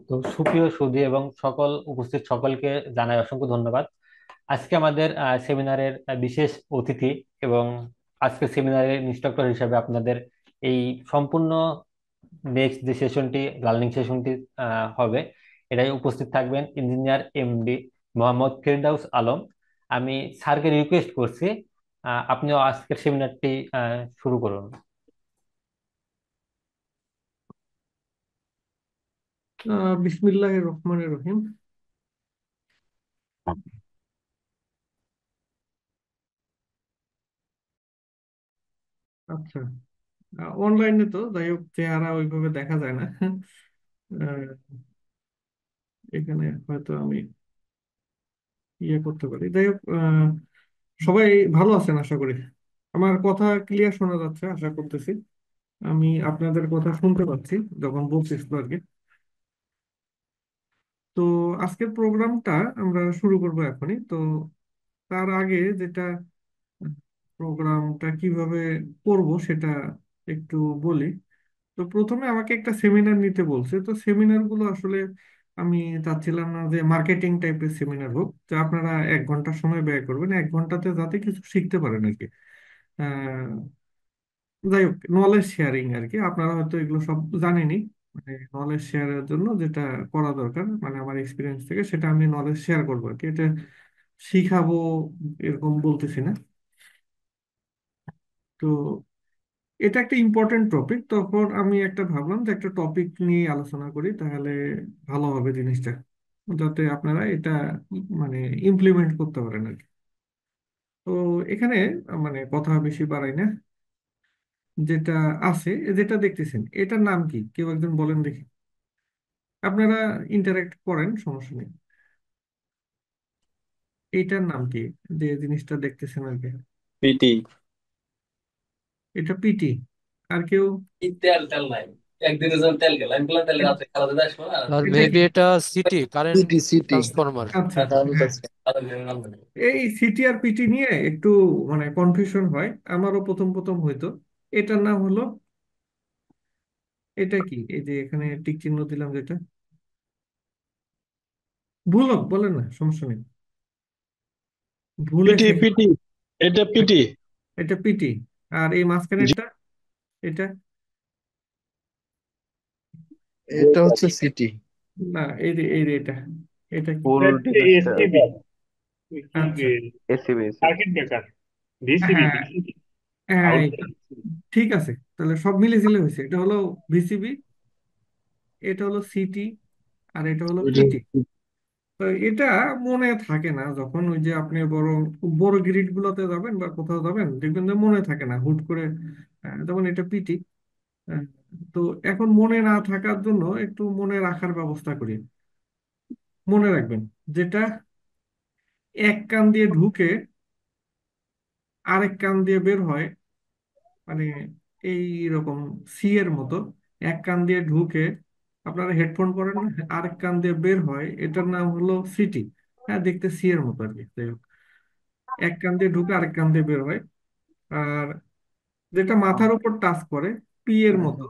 তো সুপ্রিয় সুধী এবং সকল উপস্থিত সকলকে জানাই অসংখ্য ধন্যবাদ। আজকে আমাদের সেমিনারের বিশেষ অতিথি এবং আজকে সেমিনারের ইনস্ট্রাক্টর হিসেবে আপনাদের এই সম্পূর্ণ নেক্সট যে সেশনটি লার্নিং সেশনটি হবে, এটাই উপস্থিত থাকবেন ইঞ্জিনিয়ার এমডি মোহাম্মদ ফেরদাউস আলম। আমি স্যারকে রিকোয়েস্ট করছি, আপনিও আজকের সেমিনারটি শুরু করুন। বিসমিল্লাহির রহমানির রহিম। আচ্ছা, অনলাইনে তো যাই হোক চেহারা ওইভাবে দেখা যায় না। এখানে হয়তো আমি করতে পারি। যাই হোক, সবাই ভালো আছেন আশা করি। আমার কথা ক্লিয়ার শোনা যাচ্ছে আশা করতেছি। আমি আপনাদের কথা শুনতে পাচ্ছি যখন বলছিস আর কি। তো আজকের প্রোগ্রামটা আমরা শুরু করবো এখনই। তো তার আগে যেটা প্রোগ্রামটা কিভাবে করব সেটা একটু বলি। তো প্রথমে আমাকে একটা সেমিনার নিতে বলছে। তো সেমিনার গুলো আসলে আমি চাচ্ছিলাম না যে মার্কেটিং টাইপের সেমিনার হোক, তো আপনারা 1 ঘন্টা সময় ব্যয় করবেন, 1 ঘন্টাতে যাতে কিছু শিখতে পারেন আর কি। আহ, যাই হোক, নলেজ শেয়ারিং আর কি। আপনারা হয়তো এগুলো সব জানেনই। মানে নলেজ শেয়ারের জন্য যেটা করা দরকার, মানে আমার এক্সপিরিয়েন্স থেকে সেটা আমি নলেজ শেয়ার করবো আর কি। এটা শিখাবো এরকম বলতেছি না। তো এটা একটা ইম্পর্টেন্ট টপিক, তখন আমি একটা ভাবলাম যে একটা টপিক নিয়ে আলোচনা করি, তাহলে ভালো হবে জিনিসটা, যাতে আপনারা এটা মানে ইমপ্লিমেন্ট করতে পারেন আর কি। তো এখানে মানে কথা বেশি বাড়াই না। যেটা আছে, যেটা দেখতেছেন, এটার নাম কি কেউ একজন বলেন দেখি। আপনারা ইন্টারেক্ট করেন, সমস্যা নেই। এইটার নাম কি, যে জিনিসটা দেখতেছেন আর কি? পিটি। এটা পিটি। আর কেউ? তেল তেল নাই, একদিনের জন্য তেল গেল, আমি বললাম তেল রাতে খাওয়া দাওয়া আসবো না। আর এটা কি? মেবি এটা city current city city transformer. আচ্ছা, হ্যাঁ। কারেন্ট আছে। এই সিটি আর পিটি নিয়ে একটু মানে কনফিউশন হয়, আমারও প্রথম প্রথম হইতো। এটার নাম হলো, এটা কি, এই যে এখানে টিক চিহ্ন দিলাম যেটা, ভুল হোক বলেন না, সমস্যা নেই। ভুলে পিটি শেষ হয়। পিটি, এটা পিটি। এটা পিটি। আর এই জি। মাঝখানেরটা, এটা? এটা হচ্ছে সিটি। না, এই যে এটা, এটা কি? ফুল ডিটেকশন। এসটিবি কি আচ্ছা, ACB ACB. Circuit breaker, VCB, হ্যাঁ, হ্যাঁ, আউটপুট। ঠিক আছে। তাহলে সব মিলে ঝিলে হয়েছে। এটা হলো ভিসিবি, এটা হলো সিটি, আর এটা হলো পিটি। তো এটা মনে থাকে না যখন ওই যে আপনি বড় বড় গ্রিড গুলোতে যাবেন বা কোথাও যাবেন, দেখবেন যে মনে থাকে না হুট করে। যেমন এটা পিটি। তো এখন মনে না থাকার জন্য একটু মনে রাখার ব্যবস্থা করি। মনে রাখবেন, যেটা এক কান দিয়ে ঢুকে আরেক কান দিয়ে বের হয়, মানে এই রকম সি এর মতো। এক কান দিয়ে ঢুকে, আপনারা হেডফোন পরেন না, আরেক কান দিয়ে বের হয়, এটার নাম হলো সিটি। হ্যাঁ, দেখতে সি এর মতো আর কি। যাই হোক, এক কান দিয়ে ঢুকে আরেক কান দিয়ে বের হয়। আর যেটা মাথার উপর টাচ করে, পি এর মতো।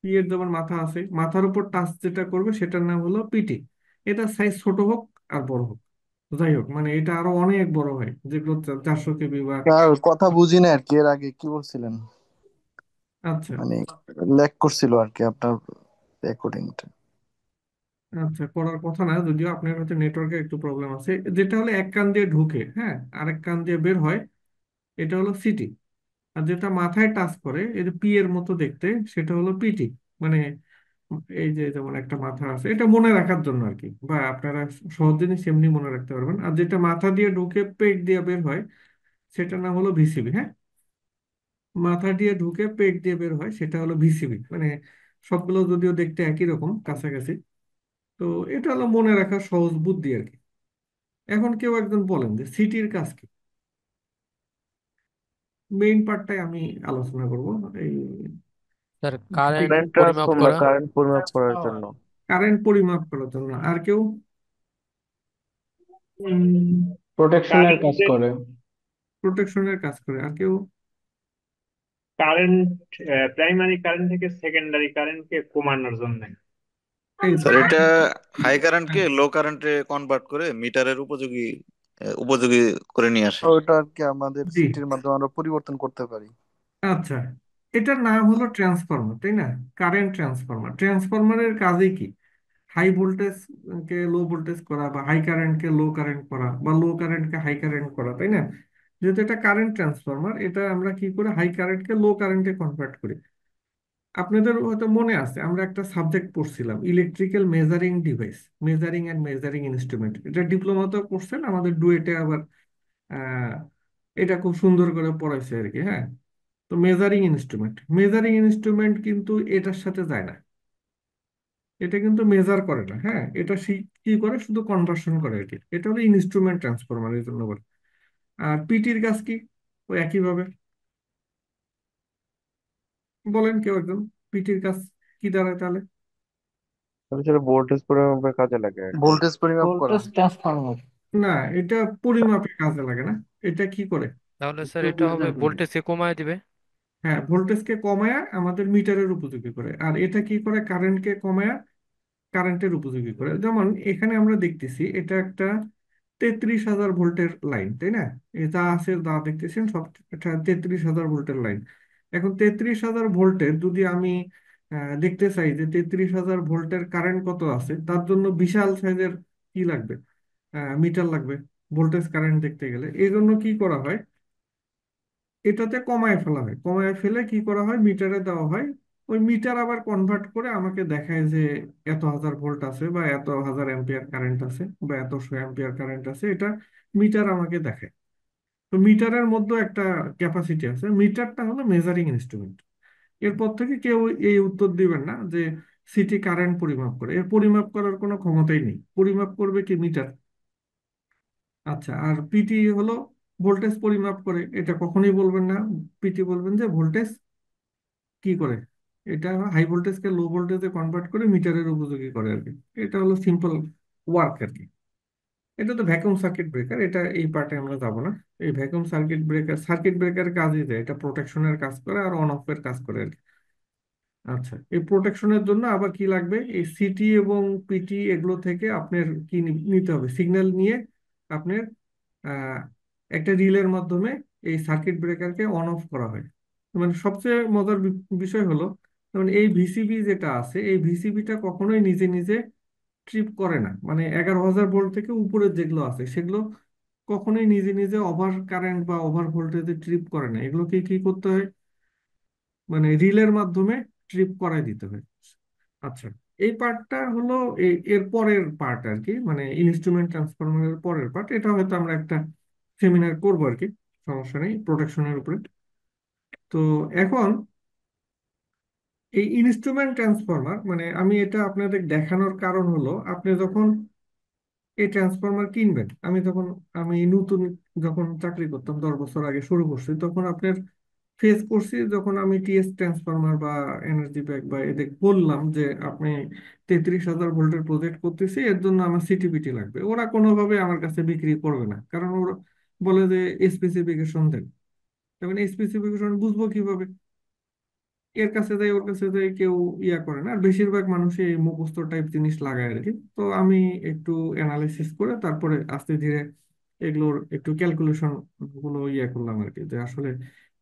পি এর যেমন মাথা আছে, মাথার উপর টাচ যেটা করবে সেটার নাম হলো পিটি। এটা সাইজ ছোট হোক আর বড় হোক, যাই হোক, মানে এটা আরো অনেক বড় হয়, যেগুলো 400 কেবি বা। আর কথা বুঝি না আর কি, এর আগে কি বলছিলেন? আচ্ছা, মানে ল্যাগ করছিল আর কি আপনার রেকর্ডিংটা। আচ্ছা, করার কথা না, যদিও আপনার হয়তো নেটওয়ার্কের একটু প্রবলেম আছে। যেটা হলো এক কান দিয়ে ঢুকে, হ্যাঁ, আরেক কান দিয়ে বের হয়, এটা হলো সিটি। আর যেটা মাথায় টাচ করে, এই যে পি এর মতো দেখতে, সেটা হলো পিটি। মানে এই যে যেমন একটা মাথা আছে, এটা মনে রাখার জন্য আর কি, বা আপনারা সহজ জিনিস এমনি মনে রাখতে পারবেন। আর যেটা মাথা দিয়ে ঢুকে পেট দিয়ে বের হয়, সেটার নাম হলো ভিসিবি। হ্যাঁ, মাথা দিয়ে ঢুকে পেট দিয়ে বের হয়, সেটা হলো ভিসিবি। মানে সবগুলো যদিও দেখতে একই রকম কাছাকাছি। তো এটা হলো মনে রাখার সহজ বুদ্ধি আর কি। এখন কেউ একজন বলেন যে সিটির কাজ কি। মেইন পার্টটাই আমি আলোচনা করব। এই স্যার কারেন্ট কারেন্ট পরিমাপ ট্রান্সফরমার, করা। কারেন্ট পরিমাপ করার জন্য। কারেন্ট পরিমাপ করার জন্য। আর কেউ? প্রোটেকশনের কাজ কারেন্টের করে। প্রোটেকশনের কাজ করে। আর কেউ? কারেন্ট, প্রাইমারি কারেন্ট থেকে সেকেন্ডারি কারেন্টকে কমানোর জন্য। এই তো স্যার এটা হাই হ্যাঁ, কারেন্টকে লো কারেন্টে কনভার্ট করে মিটারের উপযোগী করে নিয়ে আসে। ওটা আর কি আমাদের জি, সিটির মাধ্যমে আমরা পরিবর্তন করতে পারি। আচ্ছা, এটার নাম হলো ট্রান্সফরমার, তাই না? Current transformer. ট্রান্সফরমারের কাজই কি? হাই ভোল্টেজ কে লো ভোল্টেজ করা, বা হাই কারেন্ট কে লো কারেন্ট করা, বা লো কারেন্ট কে হাই কারেন্ট করা, তাই না? যেহেতু এটা কারেন্ট ট্রান্সফরমার, এটা আমরা কি করে হাই কারেন্ট কে লো কারেন্টে কনভার্ট করি। আপনাদের হয়তো মনে আছে, আমরা একটা সাবজেক্ট পড়ছিলাম, electrical measuring device, measuring and measuring instrument. এটা ডিপ্লোমাতেও পড়ছেন, আমাদের ডুয়েটে আবার আহ, এটা খুব সুন্দর করে পড়াইছে আর কি। হ্যাঁ, তো মেজারিং ইনস্ট্রুমেন্ট কিন্তু এটার সাথে যায় না। এটা কিন্তু মেজার করে না। হ্যাঁ, এটা কি করে, শুধু কনভার্সন করে আর কি। এটা হলো ইনস্ট্রুমেন্ট ট্রান্সফরমার, এই জন্য বলে। আর পিটির কাজ কি? ওই একইভাবে। বলেন কেউ একজন, পিটির কাজ কি দাঁড়ায় তাহলে? তাহলে সেটা ভোল্টেজ পরিমাপের কাজে লাগে আর কি। ভোল্টেজ পরিমাপ করা। Voltage transformer. না, এটা পরিমাপে কাজে লাগে না। এটা কি করে? তাহলে স্যার একটু এটা হবে বুঝান না। ভোল্টেজকে কমায় দিবে। হ্যাঁ, ভোল্টেজকে কমায়া আমাদের মিটারের উপযোগী করে। আর এটা কি করে? কারেন্টকে কমায়া কারেন্টের উপযোগী করে। যেমন এখানে আমরা দেখতেছি, এটা একটা 33,000 ভোল্টের লাইন, তাই না? এটা আছে, যা দেখতেছেন সব, এটা 33,000 ভোল্টের লাইন। এখন 33,000 ভোল্টের যদি আমি দেখতে চাই যে 33,000 ভোল্টের কারেন্ট কত আছে, তার জন্য বিশাল সাইজের কি লাগবে, মিটার লাগবে, ভোল্টেজ কারেন্ট দেখতে গেলে। এই জন্য কি করা হয়, এটাতে কমায় ফেলা হয়। কমায় ফেলে কি করা হয়, মিটারে দেওয়া হয়। ওই মিটার আবার কনভার্ট করে আমাকে দেখায় যে এত হাজার ভোল্ট আছে, বা এত হাজার অ্যাম্পিয়ার কারেন্ট আছে, বা এতশো অ্যাম্পিয়ার কারেন্ট আছে। এটা মিটার আমাকে দেখায়। তো মিটারের মধ্যে একটা ক্যাপাসিটি আছে। মিটারটা হলো মেজারিং ইনস্ট্রুমেন্ট। এরপর থেকে কেউ এই উত্তর দিবেন না যে সিটি কারেন্ট পরিমাপ করে। এর পরিমাপ করার কোনো ক্ষমতাই নেই। পরিমাপ করবে কি মিটার। আচ্ছা, আর পিটি হলো ভোল্টেজ পরিমাপ করে। এটা কখনোই বলবেন না। পিটি বলবেন যে ভোল্টেজ কি করে, এটা হাই ভোল্টেজকে লো ভোল্টেজে কনভার্ট করে মিটারের উপযোগী করে আর কি। এটা হলো সিম্পল ওয়ার্ক আর কি। এটা তো ভ্যাকুয়াম সার্কিট ব্রেকার, এটা এই পার্টে আমরা যাব না। এই ভ্যাকুয়াম সার্কিট ব্রেকার কাজই দেয়, এটা প্রোটেকশনের কাজ করে আর অন অফ এর কাজ করে আর কি। আচ্ছা, এই প্রোটেকশনের জন্য আবার কি লাগবে, এই সিটি এবং পিটি এগুলো থেকে আপনার কি নিতে হবে, সিগন্যাল নিয়ে আপনার আহ, একটা রিলের মাধ্যমে এই সার্কিট ব্রেকারকে অন অফ করা হয়। মানে সবচেয়ে মজার বিষয় হলো, যেমন এই ভিসিবি যেটা আছে, এই ভিসিবিটা কখনোই নিজে নিজে ট্রিপ করে না। মানে 11,000 ভোল্ট থেকে উপরে যেগুলো আছে সেগুলো কখনোই নিজে নিজে ওভার কারেন্ট বা ওভার ভোল্টেজে ট্রিপ করে না। এগুলোকে কি করতে হয়, মানে রিলের মাধ্যমে ট্রিপ করাই দিতে হয়। আচ্ছা, এই পার্টটা হলো এর পরের পার্ট আর কি, মানে ইনস্ট্রুমেন্ট ট্রান্সফরমারের পরের পার্ট। এটা হয়তো আমরা একটা সেমিনার করবো আর কি, সমস্যা নেই, প্রোটেকশনের উপরে। তো এখন এই ইনস্ট্রুমেন্ট ট্রান্সফরমার, মানে আমি এটা আপনাদের দেখানোর কারণ হলো, আপনি যখন এই ট্রান্সফরমার কিনবেন, আমি নতুন যখন চাকরি করতাম 10 বছর আগে শুরু করছি, তখন আপনার ফেস করছি, যখন আমি টিএস ট্রান্সফরমার বা এনার্জি ব্যাগ বা এদের বললাম যে আপনি 33,000 ভোল্টের প্রজেক্ট করতেছি, এর জন্য আমার সিটিপিটি লাগবে, ওরা কোনোভাবে আমার কাছে বিক্রি করবে না। কারণ ওরা বলে যে স্পেসিফিকেশন দেন। তখন স্পেসিফিকেশন বুঝবো কিভাবে? এর কাছে যাই ওর কাছে যাই, কেউ ইয়া করে না। আর বেশিরভাগ মানুষই এই মুখস্থ টাইপ জিনিস লাগায় আর কি। তো আমি একটু অ্যানালাইসিস করে তারপরে আস্তে ধীরে এগুলোর একটু ক্যালকুলেশন গুলো ইয়া করলাম আর কি, যে আসলে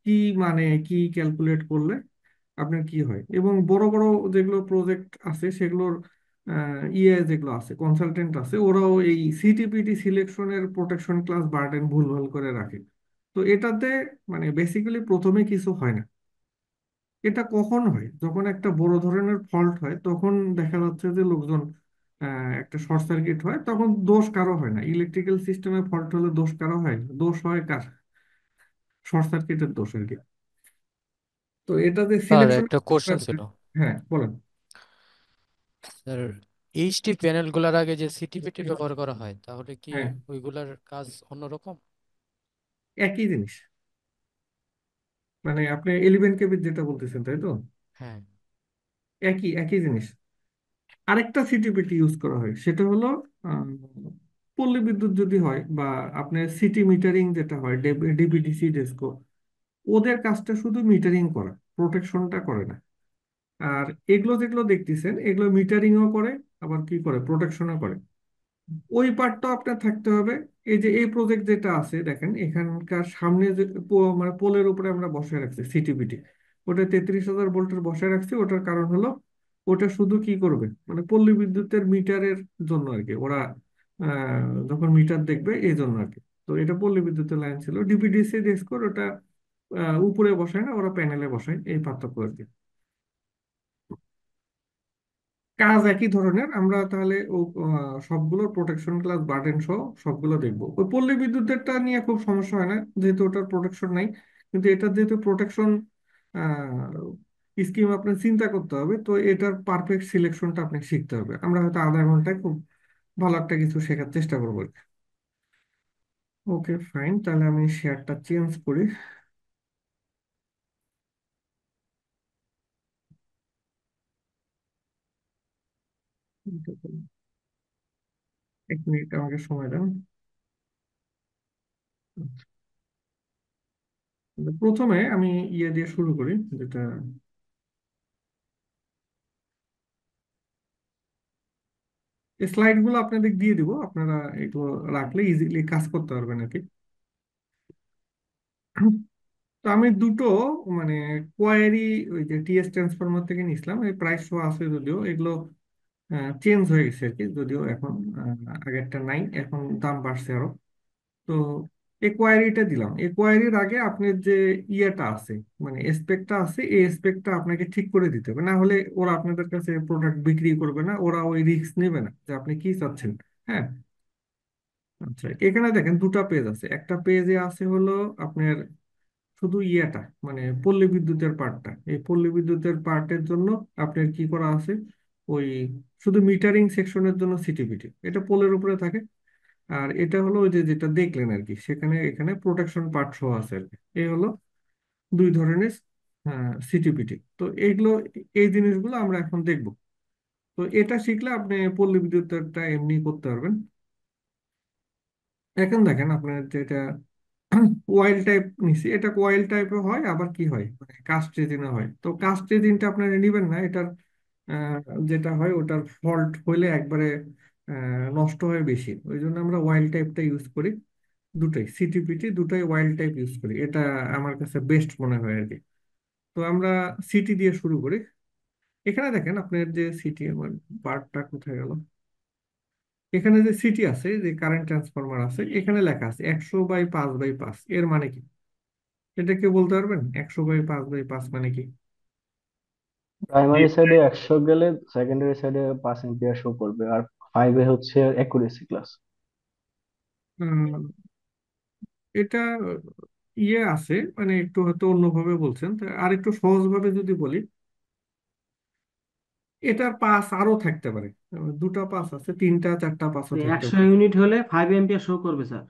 কি, মানে কি ক্যালকুলেট করলে আপনার কি হয়। এবং বড় বড় যেগুলো প্রজেক্ট আছে সেগুলোর যেগুলো আছে, কনসালটেন্ট আছে, ওরাও এই সিটিপিটি সিলেকশনের প্রোটেকশন ক্লাস বার্ডেন ভুলভাল করে রাখে। তো এটাতে মানে বেসিক্যালি প্রথমে কিছু হয় না। এটা কখন হয়, যখন একটা বড় ধরনের ফল্ট হয়, তখন দেখা যাচ্ছে যে লোকজন একটা শর্ট সার্কিট হয়, তখন দোষ কারো হয় না। ইলেকট্রিক্যাল সিস্টেমে ফল্ট হলে দোষ কারো হয়, দোষ হয় কার, শর্ট সার্কিটের দোষ আর কি। তো এটা যে স্যার সিলেকশন, একটা কোশ্চেন ছিল। হ্যাঁ বলেন। স্যার এইচটি প্যানেলগুলোর আগে যে সিটিপিটি ব্যবহার করা হয়, তাহলে কি হ্যাঁ, ওইগুলার কাজ অন্যরকম? একই জিনিস। মানে আপনি 11 কেবির যেটা বলতেছেন, তাই তো? হ্যাঁ। একই একই জিনিস। আরেকটা সিটিপিটি ইউজ করা হয়, সেটা হলো আহ, পল্লী বিদ্যুৎ যদি হয়, বা আপনার সিটি মিটারিং যেটা হয়, ডিবিডিসি ডেস্কো, ওদের কাজটা শুধু মিটারিং করা, প্রোটেকশনটা করে না। আর এগুলো যেগুলো দেখতেছেন এগুলো মিটারিংও করে, আবার কি করে, প্রোটেকশনও করে। ওই পার্টটা আপনার থাকতে হবে। এই যে এই প্রজেক্ট যেটা আছে দেখেন এখানকার সামনে যে মানে পোলের উপরে আমরা বসায় রাখছি সিটিপিটি, ওটা 33,000 ভোল্টের বসায় রাখছি। ওটার কারণ হলো ওটা শুধু কি করবে, মানে পল্লী বিদ্যুতের মিটারের জন্য আর কি, ওরা যখন মিটার দেখবে এই জন্য আর কি। তো এটা পল্লী বিদ্যুতের লাইন ছিল, ডিপিডিসি ডেস্কোর ওটা উপরে বসায় না, ওরা প্যানেলে বসায়, এই পার্থক্য আর কি। কাজ একই ধরনের। আমরা তাহলে সবগুলোর প্রোটেকশন ক্লাস বার্ডেন সহ সবগুলো দেখবো। ওই পল্লী বিদ্যুতেরটা নিয়ে খুব সমস্যা হয় না, যেহেতু ওটার প্রোটেকশন নাই। কিন্তু এটা যেহেতু প্রোটেকশন স্কিম আপনার চিন্তা করতে হবে, তো এটার পারফেক্ট সিলেকশনটা আপনি শিখতে হবে। আমরা হয়তো আধা ঘন্টায় খুব ভালো একটা কিছু শেখার চেষ্টা করবো। ওকে ফাইন, তাহলে আমি শেয়ারটা চেঞ্জ করি। এক মিনিট আমাকে সময় দেন। প্রথমে আমি ইয়ে দিয়ে শুরু করি, যেটা স্লাইড গুলো আপনাদের দিয়ে দিব, আপনারা এগুলো রাখলে ইজিলি কাজ করতে পারবেন আর কি। তো আমি দুটো মানে কোয়ারি ওই যে টিএস ট্রান্সফরমার থেকে নিছিলাম, এই প্রাইস শো আছে যদিও, এগুলো চেঞ্জ হয়ে গেছে আর কি, যদিও এখন আগেরটা নাই, এখন দাম বাড়ছে আরো। তো এই কোয়ারিটা দিলাম, এই কোয়ারির আগে আপনার যে ইয়েটা আছে, মানে স্পেকটা আছে, এই স্পেকটা আপনাকে ঠিক করে দিতে হবে, না হলে ওরা আপনাদের কাছে প্রোডাক্ট বিক্রি করবে না, ওরা ওই রিস্ক নেবে না যে আপনি কি চাচ্ছেন। হ্যাঁ, আচ্ছা এখানে দেখেন দুটো পেজ আছে। একটা পেজে আছে হলো আপনার শুধু ইয়েটা, মানে পল্লী বিদ্যুতের পার্টটা। এই পল্লী বিদ্যুতের পার্টের জন্য আপনার কি করা আছে, ওই শুধু মিটারিং সেকশনের জন্য সিটিপিটি, এটা পোলের উপরে থাকে। আর এটা হলো ওই যে যেটা দেখলেন আর কি, সেখানে এখানে প্রোটেকশন পার্ট সহ আছে আর কি। এই হলো দুই ধরনের সিটিপিটি। তো এইগুলো, এই জিনিসগুলো আমরা এখন দেখব। তো এটা শিখলে আপনি পল্লী বিদ্যুতেরটা এমনি করতে পারবেন। এখন দেখেন আপনার যেটা ওয়াইল টাইপ নিছি, এটা ওয়াইল টাইপে হয়, আবার কি হয় মানে কাস্ট রেজিনে হয়। তো কাস্ট রেজিনটা আপনারা নিবেন না, এটার আহ, যেটা হয় ওটার ফল্ট হইলে একবারে নষ্ট হয় বেশি, ওই জন্য আমরা ওয়াইল টাইপটা ইউজ করি। দুটাই সিটিপিটি, দুটাই ওয়াইল টাইপ ইউজ করি, এটা আমার কাছে বেস্ট মনে হয় আর কি। তো আমরা সিটি দিয়ে শুরু করি। এখানে দেখেন আপনার যে সিটি, আমার বারটা কোথায় গেল, এখানে যে সিটি আছে, যে কারেন্ট ট্রান্সফরমার আছে, এখানে লেখা আছে 100/5/5। এর মানে কি, এটা কেউ বলতে পারবেন? 100/5/5 মানে কি? প্রাইমারি সাইডে 100 গেলে সেকেন্ডারি সাইডে 5 এম্পিয়ার শো করবে, আর 5 হচ্ছে অ্যাকুরেসি ক্লাস। উম, এটা ইয়ে আছে, মানে একটু হয়তো অন্যভাবে বলছেন, তো আর একটু সহজভাবে যদি বলি, এটার পাস আরো থাকতে পারে। দুটা পাস আছে, তিনটা চারটা পাসও থাকতে 100 পারে। ইউনিট হলে 5 এম্পিয়ার শো করবে স্যার।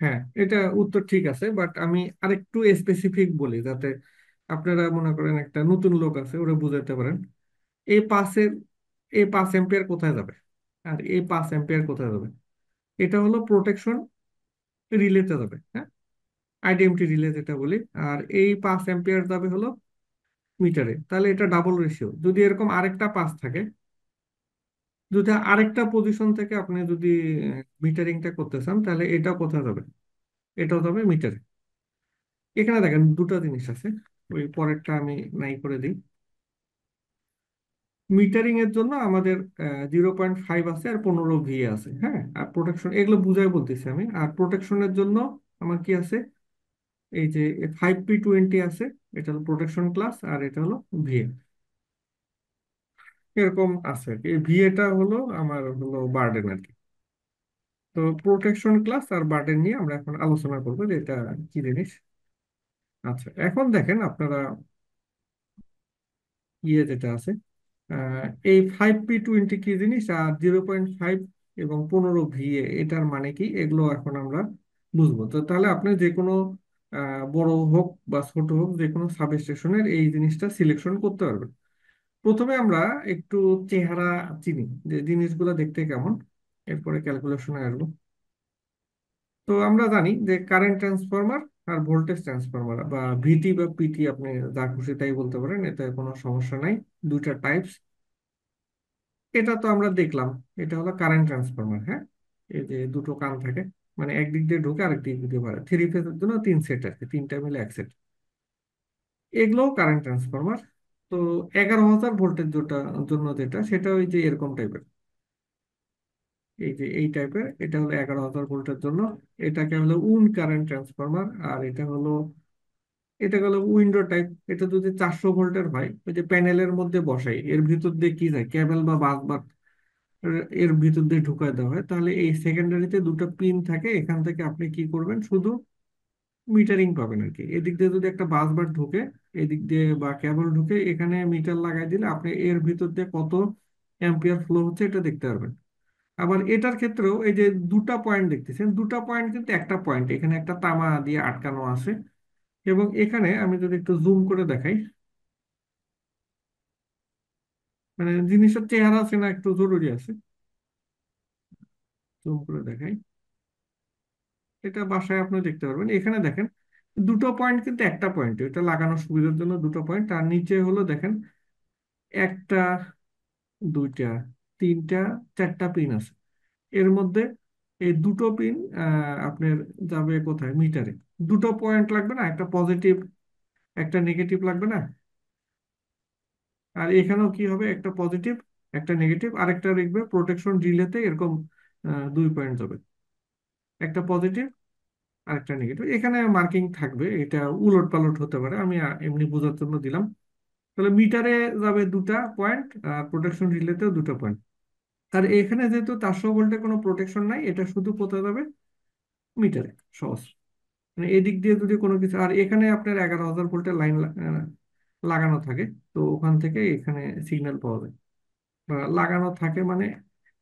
হ্যাঁ, এটা উত্তর ঠিক আছে, বাট আমি আরেকটু স্পেসিফিক বলি যাতে আপনারা মনে করেন একটা নতুন লোক আছে ওরা বুঝাতে পারেন। এই পাসের, এই 5 এম্পিয়ার কোথায় যাবে, আর এই 5 এম্পিয়ার কোথায় যাবে? এটা হলো প্রোটেকশন রিলেতে যাবে, হ্যাঁ, আইডিএমটি রিলে যেটা বলি। আর এই 5 এম্পিয়ার যাবে হলো মিটারে। তাহলে এটা ডাবল রেশিও। যদি এরকম আরেকটা পাস থাকে, যদি আরেকটা পজিশন থেকে আপনি যদি মিটারিংটা করতে চান, তাহলে এটা কোথায় যাবে? এটাও যাবে মিটারে। এখানে দেখেন দুটো জিনিস আছে, ওই পরেরটা আমি নাই করে দিই। মিটারিং এর জন্য আমাদের 0.5 আছে আর 15 ভি আছে, হ্যাঁ। আর প্রোটেকশন, এগুলো বুঝাই বলতেছি আমি। আর প্রোটেকশনের জন্য আমার কি আছে, এই যে 5P20 আছে, এটা হলো প্রোটেকশন ক্লাস, আর এটা হলো ভিএ, এরকম আছে আর কি। এই ভিএটা হলো আমার হলো বার্ডেন আর কি। তো প্রোটেকশন ক্লাস আর বার্ডেন নিয়ে আমরা এখন আলোচনা করবো যে এটা কি জিনিস। আচ্ছা এখন দেখেন আপনারা ইয়ে যেটা আছে, এই 5P20 কি জিনিস, আর 0.5 এবং 15 VA এটার মানে কি, এগুলো এখন আমরা বুঝবো। তো তাহলে আপনি যে কোনো বড় হোক বা ছোট হোক, যে কোনো সাবস্টেশনের এই জিনিসটা সিলেকশন করতে পারবেন। প্রথমে আমরা একটু চেহারা চিনি, যে জিনিসগুলো দেখতে কেমন, এরপরে ক্যালকুলেশনে আসবো। তো আমরা জানি যে কারেন্ট ট্রান্সফরমার আর ভোল্টেজ ট্রান্সফরমার, বা ভিটি বা পিটি আপনি যা খুশি তাই বলতে পারেন, এতে কোনো সমস্যা নাই। দুইটা টাইপস। এটা তো আমরা দেখলাম, এটা হলো কারেন্ট ট্রান্সফরমার। হ্যাঁ, এই যে দুটো কান থাকে, মানে একদিক দিয়ে ঢুকে আরেক দিক দিয়ে বাইরে, থ্রি ফেজের জন্য তিন সেট আর কি, তিনটা মিলে এক সেট। এগুলোও কারেন্ট ট্রান্সফরমার। তো 11,000 ভোল্টের জন্য যেটা, সেটা ওই যে এরকম টাইপের, এই যে এই টাইপের, এটা হলো 11,000 ভোল্টের জন্য। এটাকে হলো কারেন্ট ট্রান্সফরমার। আর এটা হলো উইন্ডো টাইপ। এটা যদি 400 ভোল্টের হয়, ওই যে প্যানেলের মধ্যে বসাই, এর ভিতর দিয়ে কি যায়, কেবল বা বাস বা এর ভিতর দিয়ে ঢুকায় দেওয়া হয়, তাহলে এই সেকেন্ডারিতে দুটো পিন থাকে। এখান থেকে আপনি কি করবেন, শুধু মিটারিং পাবেন আর কি। এদিক দিয়ে যদি একটা বাস বার ঢুকে, এদিক দিয়ে বা কেবল ঢুকে, এখানে মিটার লাগাই দিলে আপনি এর ভিতর দিয়ে কত অ্যাম্পিয়ার ফ্লো হচ্ছে এটা দেখতে পারবেন। আবার এটার ক্ষেত্রেও এই যে দুটা পয়েন্ট দেখতেছেন, দুটা পয়েন্ট কিন্তু একটা পয়েন্ট, এখানে একটা তামা দিয়ে আটকানো আছে। এবং এখানে আমি যদি একটু জুম করে দেখাই, মানে জিনিসের চেহারা চেনা একটু জরুরি আছে। জুম করে দেখাই, এটা বাসায় আপনি দেখতে পারবেন। এখানে দেখেন দুটো পয়েন্ট কিন্তু একটা পয়েন্ট, এটা লাগানোর সুবিধার জন্য দুটো পয়েন্ট। তার নিচে হলো দেখেন একটা, দুইটা, তিনটা, চারটা পিন আছে এর মধ্যে। এই দুটো পিন আপনার যাবে কোথায়, মিটারে। দুটো পয়েন্ট লাগবে না, একটা পজিটিভ একটা নেগেটিভ লাগবে না? আর এখানেও কি হবে, একটা পজিটিভ একটা নেগেটিভ, আরেকটা লিখবে প্রোটেকশন রিলেতে এরকম, দুই পয়েন্ট যাবে, একটা পজিটিভ আর একটা নেগেটিভ। এখানে মার্কিং থাকবে, এটা উলট পালট হতে পারে, আমি এমনি বোঝার জন্য দিলাম। তাহলে মিটারে যাবে দুটা পয়েন্ট, আর প্রোটেকশন রিলেতেও দুটো পয়েন্ট। আর এখানে যেহেতু 400 ভোল্টে কোনো প্রোটেকশন নাই, এটা শুধু কোথায় যাবে, মিটারে। সহজ, মানে এদিক দিয়ে যদি কোনো কিছু, আর এখানে আপনার 11,000 ভোল্টের লাইন লাগানো থাকে, তো ওখান থেকে এখানে সিগন্যাল পাওয়া যায়। লাগানো থাকে মানে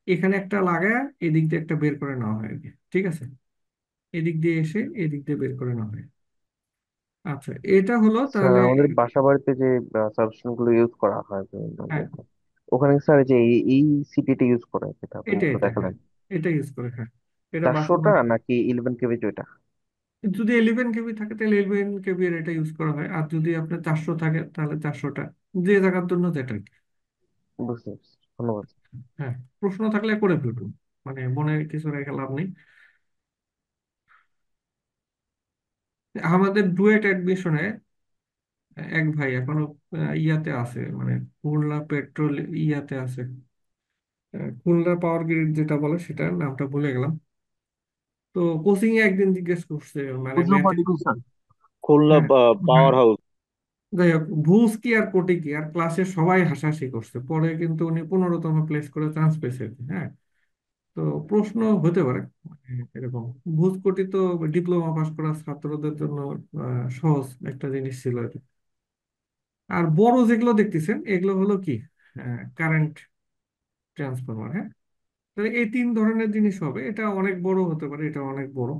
এখানে একটা লাগায় এদিক দিয়ে একটা বের করে নেওয়া হয় আর কি। ঠিক আছে, এদিক দিয়ে এসে এদিক দিয়ে বের করে নেওয়া হয়। আচ্ছা, এটা হলো স্যার তাহলে। আমাদের বাসা বাড়িতে যে সাবস্টেশন গুলো ইউজ করা হয় হ্যাঁ, ওখানে স্যার যে এই সিপিটা ইউজ করা হয়, যেটা আপনি এটা একটু এটা হ্যাঁ, দেখালেন, এটা ইউজ করে। হ্যাঁ, এটা বাসা 400টা নাকি 11 কেবি যেটা? যদি 11 কেবি থাকে তাহলে 11 কেবি এর এটা ইউজ করা হয়, আর যদি আপনার 400 থাকে তাহলে 400টা, যে জায়গার জন্য যেটা আর কি। বুঝতে পারছি, ধন্যবাদ। হ্যাঁ, প্রশ্ন থাকলে করে ফেলবেন, মানে মনে কিছু রেখে লাভ নেই। আমাদের ডুয়েট অ্যাডমিশনে এক ভাই এখনো ইয়াতে আছে, মানে খুলনা পেট্রোল ইয়াতে আছে, খুলনা পাওয়ার গ্রিড যেটা বলে, সেটার নামটা ভুলে গেলাম। তো কোচিং এ একদিন জিজ্ঞেস করছে, মানে খুচরো ম্যাথে। পার্টিকুল স্যার, খুলনা হ্যাঁ, হ্যাঁ, পাওয়ার হাউস। যাই হোক, ভুজ কি আর কোটি কি, আর ক্লাসে সবাই হাসাহাসি করছে। পরে কিন্তু উনি 15তম প্লেস করে চান্স পেয়েছে। হ্যাঁ, তো প্রশ্ন হতে পারে মানে এরকম। ভুজ কোটি তো ডিপ্লোমা পাস করা ছাত্রদের জন্য সহজ একটা জিনিস ছিল এটা। আর বড় যেগুলো দেখতেছেন এগুলো হলো কি, কারেন্ট ট্রান্সফরমার। হ্যাঁ, তাহলে এই তিন ধরনের জিনিস হবে। এটা অনেক বড় হতে পারে, এটা অনেক বড়।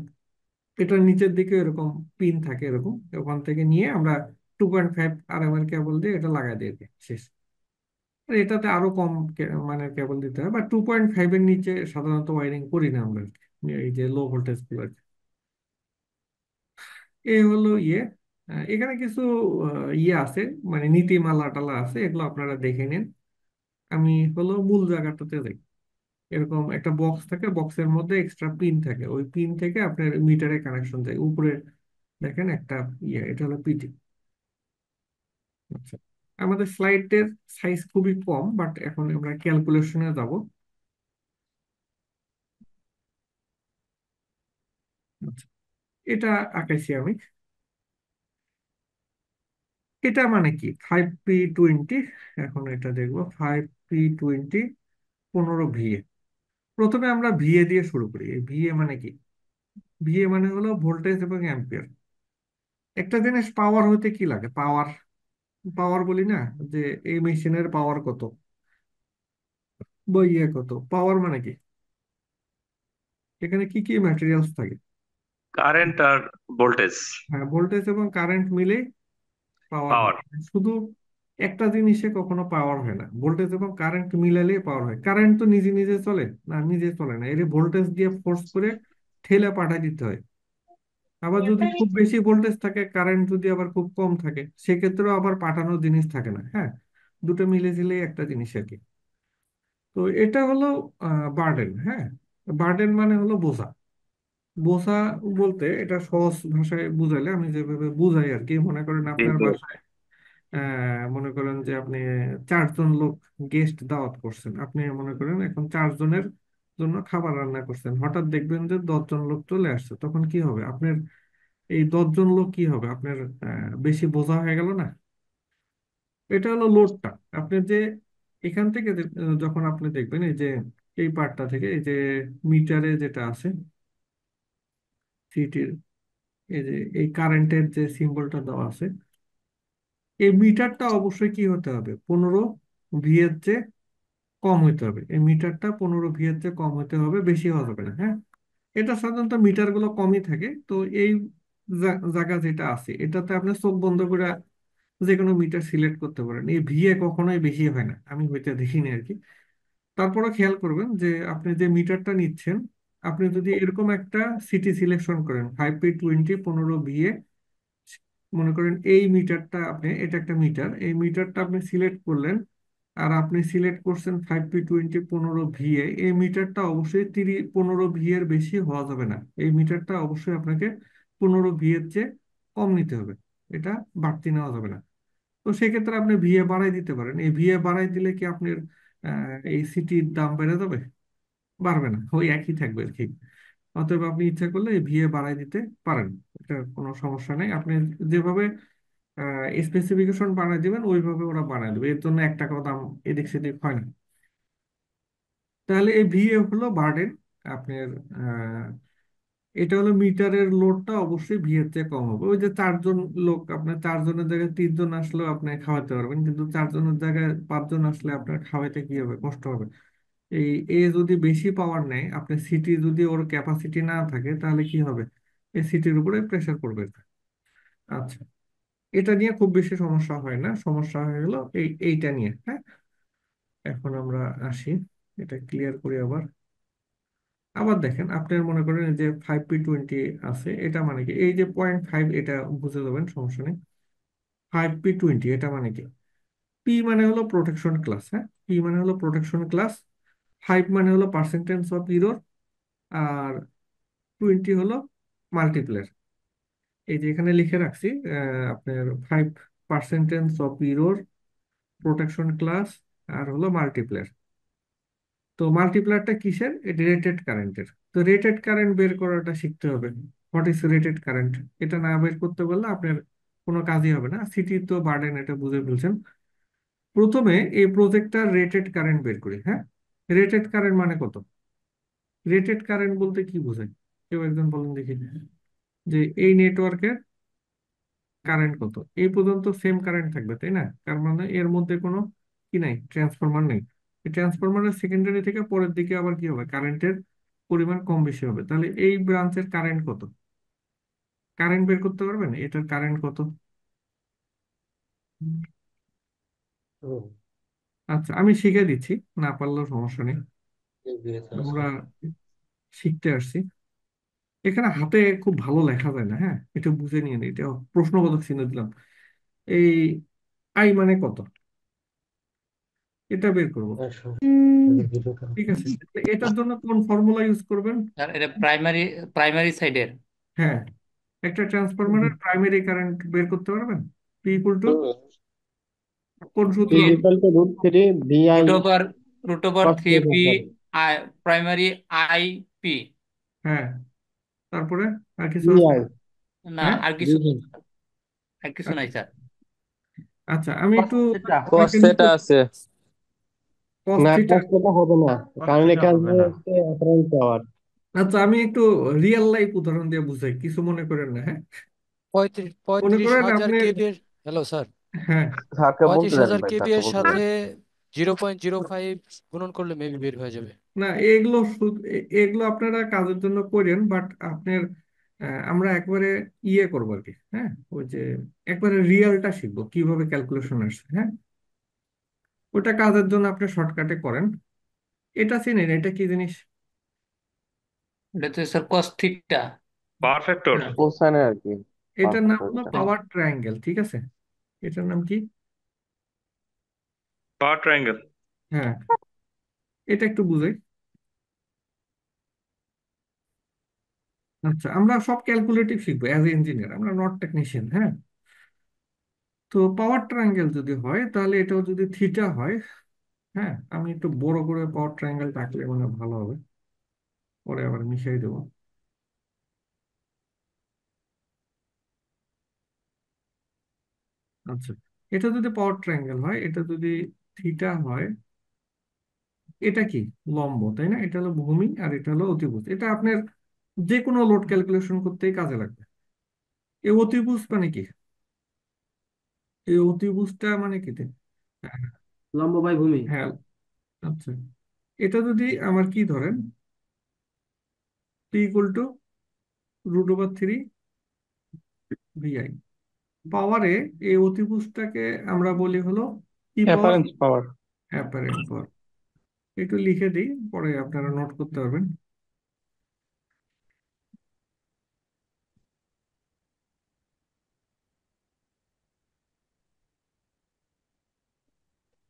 এটার নিচের দিকে এরকম পিন থাকে, এরকম ওখান থেকে নিয়ে আমরা 2.5 RMR কেবল দিয়ে এটা লাগাই দিয়ে দিই, শেষ। আর এটাতে আরো কম মানে কেবল দিতে হয়, বা 2.5 এর নিচে সাধারণত ওয়ারিং করি না আমরা আর কি, এই যে লো ভোল্টেজ গুলো আর কি। এই হলো ইয়ে। এখানে কিছু ইয়ে আছে, মানে নীতিমালা টালা আছে, এগুলো আপনারা দেখে নিন। আমি হলো মূল জায়গাটাতে যাই। এরকম একটা বক্স থাকে, বক্সের মধ্যে এক্সট্রা পিন থাকে, ওই পিন থেকে আপনার মিটারে কানেকশন যায় উপরে। দেখেন একটা ইয়ে, এটা হলো পিটি। আচ্ছা, আমাদের স্লাইডের সাইজ খুবই কম, বাট এখন আমরা ক্যালকুলেশনে যাব। আচ্ছা, এটা আঁকাইছি আমি। এটা মানে কি, 5P20। এখন এটা দেখবো 5P20, 15 VA। প্রথমে আমরা ভিএ দিয়ে শুরু করি। এই ভিএ মানে কি, ভিএ মানে হলো ভোল্টেজ এবং অ্যাম্পিয়ার। একটা জিনিস পাওয়ার হতে কি লাগে, পাওয়ার, পাওয়ার বলি না, যে এই মেশিনের পাওয়ার কত বা ইয়ে কত, পাওয়ার মানে কি, এখানে কি কি ম্যাটেরিয়ালস থাকে। কারেন্ট আর ভোল্টেজ। হ্যাঁ, ভোল্টেজ এবং কারেন্ট মিলে পাওয়ার হয়। পাওয়ার। শুধু একটা জিনিসে কখনো পাওয়ার হয় না, ভোল্টেজ এবং কারেন্ট মিলালে পাওয়ার হয়। কারেন্ট তো নিজে নিজে চলে না, নিজে চলে না, এর ভোল্টেজ দিয়ে ফোর্স করে ঠেলে পাঠায় দিতে হয়। আবার যদি খুব বেশি ভোল্টেজ থাকে, কারেন্ট যদি আবার খুব কম থাকে, সেক্ষেত্রেও আবার পাঠানোর জিনিস থাকে না। হ্যাঁ, দুটো মিলে ঝিলে একটা জিনিস আর কি। তো এটা হলো বার্ডেন। হ্যাঁ, বার্ডেন মানে হলো বোঝা। বোঝা বলতে এটা সহজ ভাষায় বুঝাইলে আমি যেভাবে বুঝাই আর কি, মনে করেন জি আপনার জি। বাসায় মনে করেন যে আপনি 4 জন লোক গেস্ট দাওয়াত করছেন। আপনি মনে করেন এখন 4 জনের জন্য খাবার রান্না করছেন, হঠাৎ দেখবেন যে 10 জন লোক চলে আসছে, তখন কি হবে আপনার? এই 10 জন লোক কি হবে আপনার? বেশি বোঝা হয়ে গেল না? এটা হলো লোডটা। আপনি যে এখান থেকে যখন আপনি দেখবেন এই যে এই পার্টটা থেকে এই যে মিটারে যেটা আছে সিটির, এই যে এই কারেন্টের যে সিম্বলটা দেওয়া আছে, এই মিটারটা অবশ্যই কি হতে হবে? 15 ভি এর চেয়ে কম হইতে হবে। এই মিটারটা 15 ভি এর চেয়ে কম হতে হবে, বেশি হওয়া যাবে না। হ্যাঁ, এটা সাধারণত মিটার গুলো কমই থাকে। তো এই জায়গা যেটা আছে এটাতে আপনি চোখ বন্ধ করে যে কোনো মিটার সিলেক্ট করতে পারেন। এই ভিএ কখনোই বেশি হয় না, আমি হইতে দেখিনি আর কি। তারপরে খেয়াল করবেন যে আপনি যে মিটারটা নিচ্ছেন, আপনি যদি এরকম একটা সিটি সিলেকশন করেন 5P20 15 VA, মনে করেন এই মিটারটা আপনি, এটা একটা মিটার, এই মিটারটা আপনি সিলেক্ট করলেন, আর আপনি সিলেক্ট করছেন 5P20 15 VA, এই মিটারটা অবশ্যই 15 ভি এর বেশি হওয়া যাবে না। এই মিটারটা অবশ্যই আপনাকে 15 ভি এর চেয়ে কম নিতে হবে, এটা বাড়তি নেওয়া যাবে না। তো সেক্ষেত্রে আপনি ভিএ বাড়াই দিতে পারেন। এই ভিএ বাড়াই দিলে কি আপনার এই সিটির দাম বেড়ে যাবে? বাড়বে না, ওই একই থাকবে আর কি। অতএব আপনি ইচ্ছা করলে এই ভিএ বাড়াই দিতে পারেন, এটা কোনো সমস্যা নেই। আপনি যেভাবে স্পেসিফিকেশন বানাই দিবেন ওইভাবে ওরা বানাই দেবে, এর জন্য 1 টাকাও দাম এদিক সেদিক হয় না। তাহলে এই ভিএ হলো বার্ডেন আপনার। এটা হলো মিটারের লোডটা অবশ্যই ভি এর চেয়ে কম হবে। ওই যে 4 জন লোক, আপনার 4 জনের জায়গায় 3 জন আসলেও আপনি খাওয়াতে পারবেন, কিন্তু 4 জনের জায়গায় 5 জন আসলে আপনার খাওয়াইতে কি হবে? কষ্ট হবে। এই এ যদি বেশি পাওয়ার নেয়, আপনার সিটি যদি ওর ক্যাপাসিটি না থাকে, তাহলে কি হবে? এই সিটির উপরে প্রেসার পড়বে। আচ্ছা, এটা নিয়ে খুব বেশি সমস্যা হয় না, সমস্যা হয়ে গেল এইটা নিয়ে। হ্যাঁ, এখন আমরা আসি, এটা ক্লিয়ার করি আবার। আবার দেখেন, আপনার মনে করেন এই যে 5P20 আছে, এটা মানে কি? এই যে 0.5, এটা বুঝে যাবেন, সমস্যা নেই। 5P20 এটা মানে কি? পি মানে হলো প্রোটেকশন ক্লাস। হ্যাঁ, পি মানে হলো প্রোটেকশন ক্লাস, 5 মানে হলো পার্সেন্টেজ অফ ইরর, আর 20 হলো মাল্টিপ্লায়ার। এই যে এখানে লিখে রাখছি আপনার 5% অফ ইরর, প্রোটেকশন ক্লাস, আর হলো মাল্টিপ্লায়ার। তো মাল্টিপ্লায়ারটা কিসের? রেটেড কারেন্টের। তো রেটেড কারেন্ট বের করাটা শিখতে হবে। What is rated current? এটা না বের করতে পারলে আপনার কোনো কাজই হবে না। সিটি তো বার্ডেন, এটা বুঝে ফেলছেন। প্রথমে এই প্রজেক্টটার রেটেড কারেন্ট বের করি। হ্যাঁ, রেটেড কারেন্ট মানে কত? রেটেড কারেন্ট বলতে কি বোঝায়? কেউ একজন বলেন দেখি, যে এই নেটওয়ার্কের কারেন্ট কত? এই পর্যন্ত সেম কারেন্ট থাকবে, তাই না? তার মানে এর মধ্যে কোনো কি নাই, ট্রান্সফরমার নেই। এই ট্রান্সফরমারের সেকেন্ডারি থেকে পরের দিকে আবার কি হবে? কারেন্টের পরিমাণ কম বেশি হবে। তাহলে এই ব্রাঞ্চের কারেন্ট কত? কারেন্ট বের করতে পারবেন এটার কারেন্ট কত? আচ্ছা, আমি শিখে দিচ্ছি, না পারলেও সমস্যা নেই, আমরা শিখতে আসছি। এখানে হাতে খুব ভালো লেখা যায় না, হ্যাঁ, এটা বুঝে নিয়ে নিই। এটা প্রশ্নবোধক চিহ্ন দিলাম। এই আই মানে কত? এটা বের করব। ঠিক আছে, তাহলে এটার জন্য কোন ফর্মুলা ইউজ করবেন? আর এটা প্রাইমারি প্রাইমারি সাইডের হ্যাঁ, একটা ট্রান্সফরমারের প্রাইমারি কারেন্ট বের করতে পারবেন? পি ইকুয়াল টু কোন সূত্র? √3 VI root over root over cos three theta P sorry, I primary I P. হ্যাঁ, তারপরে আর কিছু আছে? VI না, হ্যাঁ, আর কিছু নাই স্যার। আচ্ছা, আমি একটু cos আপনাকে theta আছে। cos না থিটা। cos theta হবে না, কারণ এখানে হচ্ছে অপারেন্ট পাওয়ার। আচ্ছা, আমি একটু রিয়েল লাইফ উদাহরণ দিয়ে বুঝাই, কিছু মনে করেন না। হ্যাঁ, পঁয়ত্রিশ মনে পঁয়ত্রিশ করেন হাজার আপনি, কেবি এর হ্যালো স্যার, হ্যাঁ, স্যারকে বলতে পঁয়ত্রিশ দেন হাজার ভাই, কেবি স্যারকে এর বলতে দেন। সাথে 0.05 গুণন করলে মেবি বের হয়ে যাবে। না, এগুলো এগুলো আপনারা কাজের জন্য করেন, বাট আপনার আমরা একবারে ইয়ে করবো আর কি। হ্যাঁ, ওই যে একবারে রিয়েলটা শিখবো কিভাবে ক্যালকুলেশন আসছে। হ্যাঁ, ওটা কাজের জন্য আপনি শর্টকাটে করেন। এটা চিনেন, এটা কি জিনিস? এটা তো sir cos theta. Power factor. হ্যাঁ, কোসাইনের আর কি, পাওয়ার এটার নাম ফ্যাক্টর হলো যেটা। পাওয়ার ট্রায়াঙ্গেল। ঠিক আছে, এটার নাম কি? পাওয়ার ট্রায়াঙ্গেল। হ্যাঁ, এটা একটু বুঝাই। আচ্ছা, আমরা সব ক্যালকুলেটিভ শিখবো অ্যাজ এ ইঞ্জিনিয়ার, আমরা নট টেকনিশিয়ান। হ্যাঁ, তো পাওয়ার ট্রায়াঙ্গেল যদি হয় তাহলে এটাও যদি থিটা হয়। হ্যাঁ, আমি একটু বড় করে পাওয়ার ট্রায়াঙ্গেল আঁকলে মানে ভালো হবে, পরে আবার মিশাই দেবো। আচ্ছা, এটা যদি পাওয়ার ট্রায়াঙ্গেল হয়, এটা যদি থিটা হয়, এটা কি লম্ব, তাই না? এটা হলো ভূমি আর এটা হলো অতিভুজ। এটা আপনার যে কোনো লোড ক্যালকুলেশন করতেই কাজে লাগবে। এই অতিভুজ মানে কি? এই অতিভুজটা মানে কি? হ্যাঁ, লম্ব বাই ভূমি। হ্যাঁ, আচ্ছা, এটা যদি আমার কি ধরেন, P √3 VI পাওয়ারে, এই অতিভুজটাকে আমরা বলি হলো কি পাওয়ার? অ্যাপারেন্স পাওয়ার। Apparent power. একটু লিখে দিই, পরে আপনারা নোট করতে পারবেন।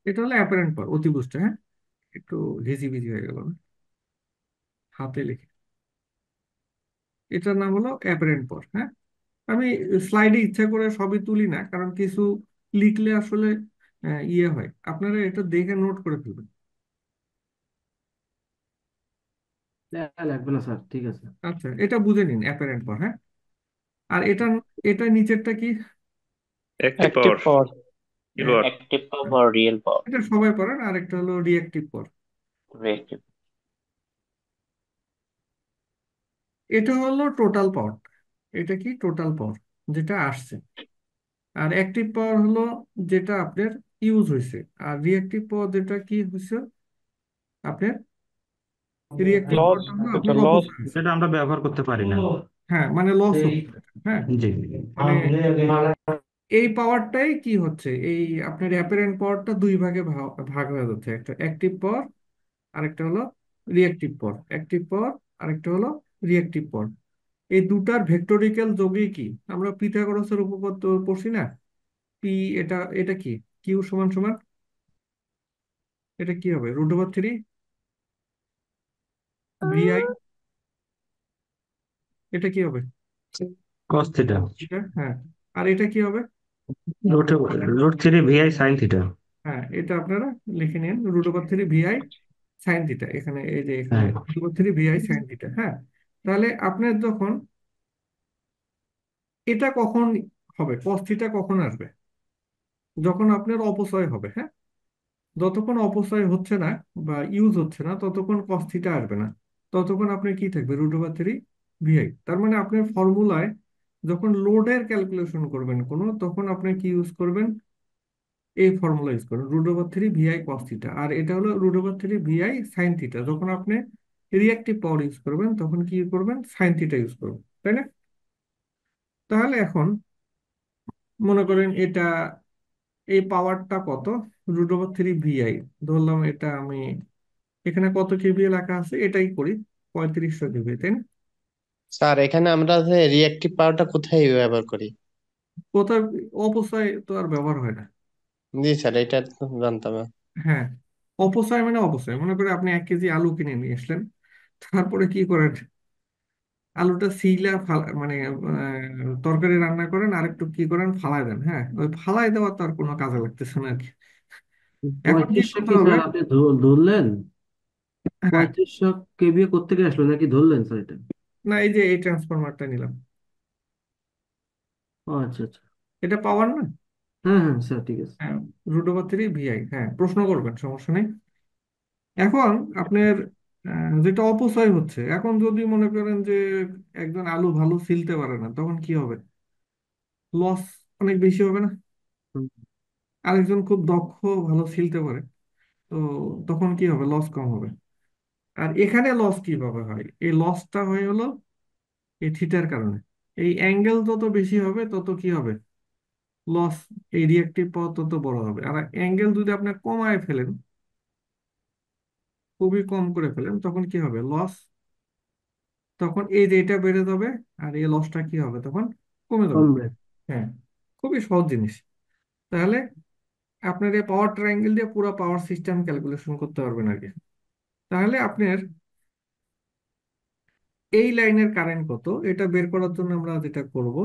এটা হলো অ্যাপারেন্ট পাওয়ার, অতিভুজটা। হ্যাঁ, একটু ভিজি হয়ে গেল না? হাতে লিখে, এটার নাম হলো অ্যাপারেন্ট পাওয়ার। হ্যাঁ, আমি স্লাইডে ইচ্ছা করে সবই তুলি না, কারণ কিছু লিখলে আসলে ইয়ে হয়, আপনারা এটা দেখে নোট করে ফেলবেন। লাগবে না স্যার, ঠিক আছে। আচ্ছা, এটা বুঝে নিন অ্যাপারেন্ট পাওয়ার। হ্যাঁ, আর এটা, এটা নিচেরটা কি? Active active power. পাওয়ার। কি পাওয়ার? অ্যাক্টিভ পাওয়ার রিয়েল পাওয়ার এটা সবাই পড়েন। আর একটা হলো রিঅ্যাক্টিভ পাওয়ার। রিয়েক্টিভ। এটা হলো টোটাল পাওয়ার। এটা কি টোটাল পাওয়ার যেটা আসছে। আর অ্যাক্টিভ পাওয়ার হলো যেটা আপনার ইউজ হয়েছে। আর রিঅ্যাক্টিভ পাওয়ার যেটা কি হয়েছে আপনার, রিঅ্যাক্টিভ লস, পাওয়ারটা হলো এটা আপনার লস। অপচয় হয়েছে। সেটা আমরা ব্যবহার করতে পারি না। হ্যাঁ, মানে লস হচ্ছে। হ্যাঁ, জি। মানে এই পাওয়ারটাই কি হচ্ছে, এই আপনার অ্যাপারেন্ট পাওয়ারটা দুই ভাগে ভাগ হয়ে যাচ্ছে। একটা অ্যাক্টিভ পাওয়ার, আরেকটা হলো রিঅ্যাক্টিভ পাওয়ার। অ্যাক্টিভ পাওয়ার আরেকটা হলো রিঅ্যাক্টিভ পাওয়ার। এই দুটার ভেক্টোরিক্যাল যোগই কি, আমরা পিথাগোরাসের উপপাদ্য পড়ছি না? পি, এটা এটা কি, কিউ সমান সমান, এটা কি হবে? √3 VI। এটা কি হবে? Cos theta. এটা, হ্যাঁ। আর এটা কি হবে? Root √3 VI sine theta. হ্যাঁ, এটা আপনারা লিখে নিন, √3 VI সাইন থিটা। এখানে এই যে এখানে হ্যাঁ, √3 VI সাইন থিটা। হ্যাঁ, তাহলে আপনার যখন এটা কখন হবে, কস থিটা কখন আসবে? যখন আপনার অপচয় হবে। হ্যাঁ, যতক্ষণ অপচয় হচ্ছে না বা ইউজ হচ্ছে না, ততক্ষণ কস থিটা আসবে না। ততক্ষণ আপনার কি থাকবে? √3 VI। তার মানে আপনার ফর্মুলায় যখন লোডের ক্যালকুলেশন করবেন কোনো, তখন আপনি কি ইউজ করবেন? এই ফর্মুলা ইউজ করবেন, √3 VI কস থিটা। আর এটা হলো √3 VI সাইন থিটা। যখন আপনি রিঅ্যাক্টিভ পাওয়ার ইউজ করবেন, তখন কি করবেন? সাইন থিটা ইউজ করবেন, তাই না? তাহলে এখন মনে করেন এটা, এই পাওয়ারটা কত? √3 VI ধরলাম। এটা আমি এখানে কত কেভিএ লেখা আছে এটাই করি, 3500 কেভিএ, তাই না? স্যার এখানে আমরা যে রিঅ্যাক্টিভ পাওয়ারটা কোথায় ব্যবহার করি? কোথাও অপচয় তো আর ব্যবহার হয় না। জি স্যার, এটা তো জানতাম না। হ্যাঁ, অপচয় মানে অপচয়। মনে করে আপনি 1 কেজি আলু কিনে নিয়ে আসলেন, তারপরে কি করেন? আলুটা সিলা মানে তরকারি রান্না করেন, আর একটু কি করেন, ফালাই দেন। হ্যাঁ, ওই ফালাই দেওয়া তো আর কোনো কাজে লাগতেছে না আর কি। এখন কি 3500 করতে কি হবে? স্যার আপনি ধরলেন? হ্যাঁ, 3500 কেভিএ কোত্থেকে আসলো, নাকি ধরলেন স্যার এটা? না, এই যে এই ট্রান্সফরমারটা নিলাম, ও আচ্ছা আচ্ছা। এটা পাওয়ার না? হ্যাঁ হ্যাঁ স্যার, ঠিক আছে। হ্যাঁ, √3 VI। হ্যাঁ, প্রশ্ন করবেন, সমস্যা নেই। এখন আপনার যেটা অপচয় হচ্ছে, এখন যদি মনে করেন যে একজন আলু ভালো ছিলতে পারে না, তখন কি হবে? লস অনেক বেশি হবে না? হুম। আরেকজন খুব দক্ষ, ভালো ছিলতে পারে, তো তখন কি হবে? লস কম হবে। আর এখানে লস কিভাবে হয়? এই লসটা হয়ে হলো এই থিটার কারণে। এই অ্যাঙ্গেল যত বেশি হবে, তত কি হবে? লস, এই রিঅ্যাক্টিভ পাওয়ার তত বড় হবে। আর অ্যাঙ্গেল যদি আপনি কমায় ফেলেন, খুবই কম করে ফেলেন, তখন কি হবে? লস। তখন এই যে এটা বেড়ে যাবে, আর এই লসটা কি হবে? তখন কমে যাবে। কমবে। হ্যাঁ, খুবই সহজ জিনিস। তাহলে আপনার এই পাওয়ার ট্রায়াঙ্গেল দিয়ে পুরো পাওয়ার সিস্টেম ক্যালকুলেশন করতে পারবেন আর কি। তাহলে আপনার এই লাইনের কারেন্ট কত এটা বের করার জন্য আমরা যেটা করব,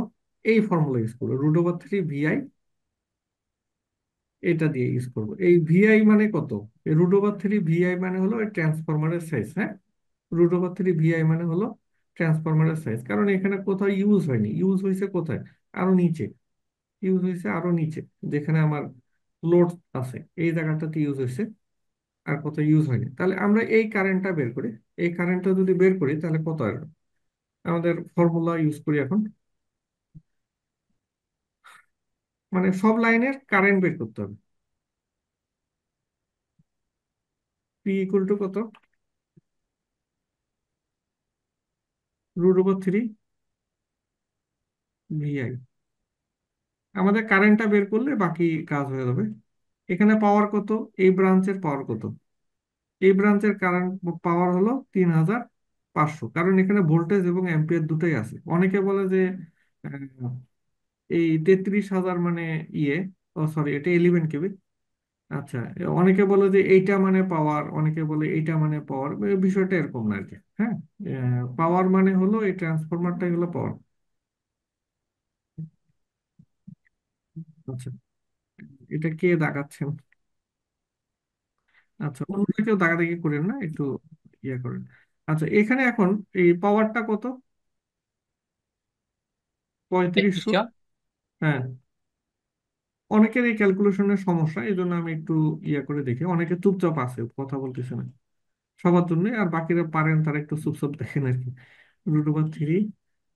এই ফর্মুলা ইউজ করবো, √3 VI, এটা দিয়ে ইউজ করব। এই ভিআই মানে কত? এই √3 VI মানে হলো এই ট্রান্সফরমারের সাইজ। হ্যাঁ, √3 VI মানে হলো ট্রান্সফরমারের সাইজ, কারণ এখানে কোথাও ইউজ হয়নি, ইউজ হয়েছে কোথায়? আরো নিচে। ইউজ হয়েছে আরো নিচে, যেখানে আমার লোড আছে এই জায়গাটাতে ইউজ হয়েছে, আর কোথাও ইউজ হয়নি। তাহলে আমরা এই কারেন্টটা বের করি। এই কারেন্টটা যদি বের করি তাহলে কত আসবে? আমাদের ফর্মুলা ইউজ করি এখন, মানে সব লাইনের কারেন্ট বের করতে হবে। P ইকুয়াল টু কত? √3 VI। আমাদের কারেন্টটা বের করলে বাকি কাজ হয়ে যাবে। এখানে পাওয়ার কত? এই ব্রাঞ্চের পাওয়ার কত? এই ব্রাঞ্চের কারেন্ট পাওয়ার হলো 3500, কারণ এখানে ভোল্টেজ এবং অ্যাম্পিয়ার দুটোই আছে। অনেকে বলে যে আহ, এই 33,000 মানে ইয়ে, ও সরি, এটা 11 কেবি। আচ্ছা, অনেকে বলে যে এইটা মানে পাওয়ার, অনেকে বলে এইটা মানে পাওয়ার। বিষয়টা এরকম না আর কি। হ্যাঁ, পাওয়ার মানে হলো এই ট্রান্সফরমারটাই হলো পাওয়ার। আচ্ছা, এটা কে দেখাচ্ছেন? আচ্ছা, অন্য কেউ দাগাদাগি করেন না, একটু ইয়ে করেন। আচ্ছা, এখানে এখন এই পাওয়ারটা কত? 3500। 3300। হ্যাঁ, অনেকের এই ক্যালকুলেশনের সমস্যা, এই জন্য আমি একটু ইয়ে করে দেখি। অনেকে চুপচাপ আছে, কথা বলতেছে না, সবার জন্য। আর বাকিরা পারেন তারা একটু চুপচাপ দেখেন আর কি। √3,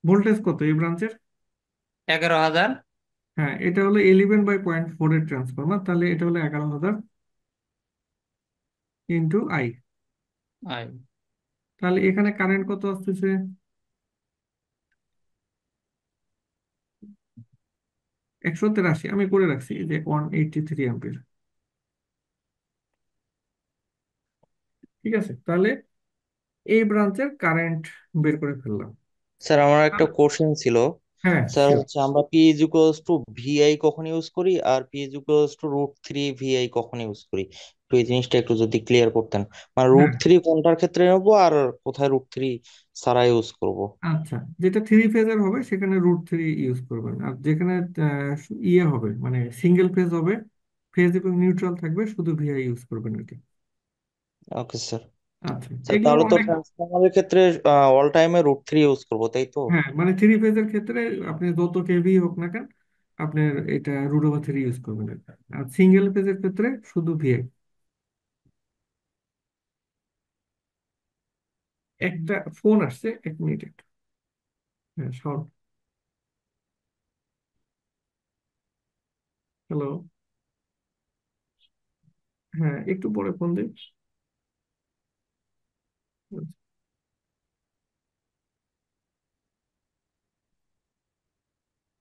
ভোল্টেজ কত এই ব্রাঞ্চের? 11,000। হ্যাঁ, এটা হলো 11/0.4 এর ট্রান্সফরমার, তাহলে এটা হলো 11,000 ইন্টু আই। আই। তাহলে এখানে কারেন্ট কত আসতেছে? 183। আমি করে রাখছি যে 183 অ্যাম্পিয়ার। ঠিক আছে, তাহলে এই ব্রাঞ্চের কারেন্ট বের করে ফেললাম। স্যার আমার একটা আর- কোশ্চেন ছিল। হ্যাঁ, স্যার শিওর। হচ্ছে আমরা P is equals to VI কখন ইউজ করি আর P is equals to √3 VI কখন ইউজ করি, তো এই জিনিসটা একটু যদি ক্লিয়ার করতেন। মানে হ্যাঁ, √3 কোনটার ক্ষেত্রে নেবো আর কোথায় √3 ছাড়া ইউজ করব। আচ্ছা, যেটা 3 ফেজের হবে সেখানে √3 ইউজ করবেন, আর যেখানে ইয়ে হবে মানে সিঙ্গেল ফেজ হবে, ফেজ এবং নিউট্রাল থাকবে, শুধু ভিআই ইউজ করবেন আর কি। Okay sir. আচ্ছা, স্যার এগুলো তাহলে তো অনেক। ট্রান্সফরমারের ক্ষেত্রে অল টাইমে √3 ইউজ করবো, তাই তো? হ্যাঁ, মানে 3 ফেজের ক্ষেত্রে আপনি যত কেভি হোক না কেন, আপনার এটা √3 ইউজ করবেন আর কি। আর সিঙ্গেল ফেজের ক্ষেত্রে শুধু ভিআই। একটা ফোন আসছে, 1 মিনিট একটু। হ্যাঁ, শর্ট। হ্যালো। হ্যাঁ, একটু পরে ফোন দিই।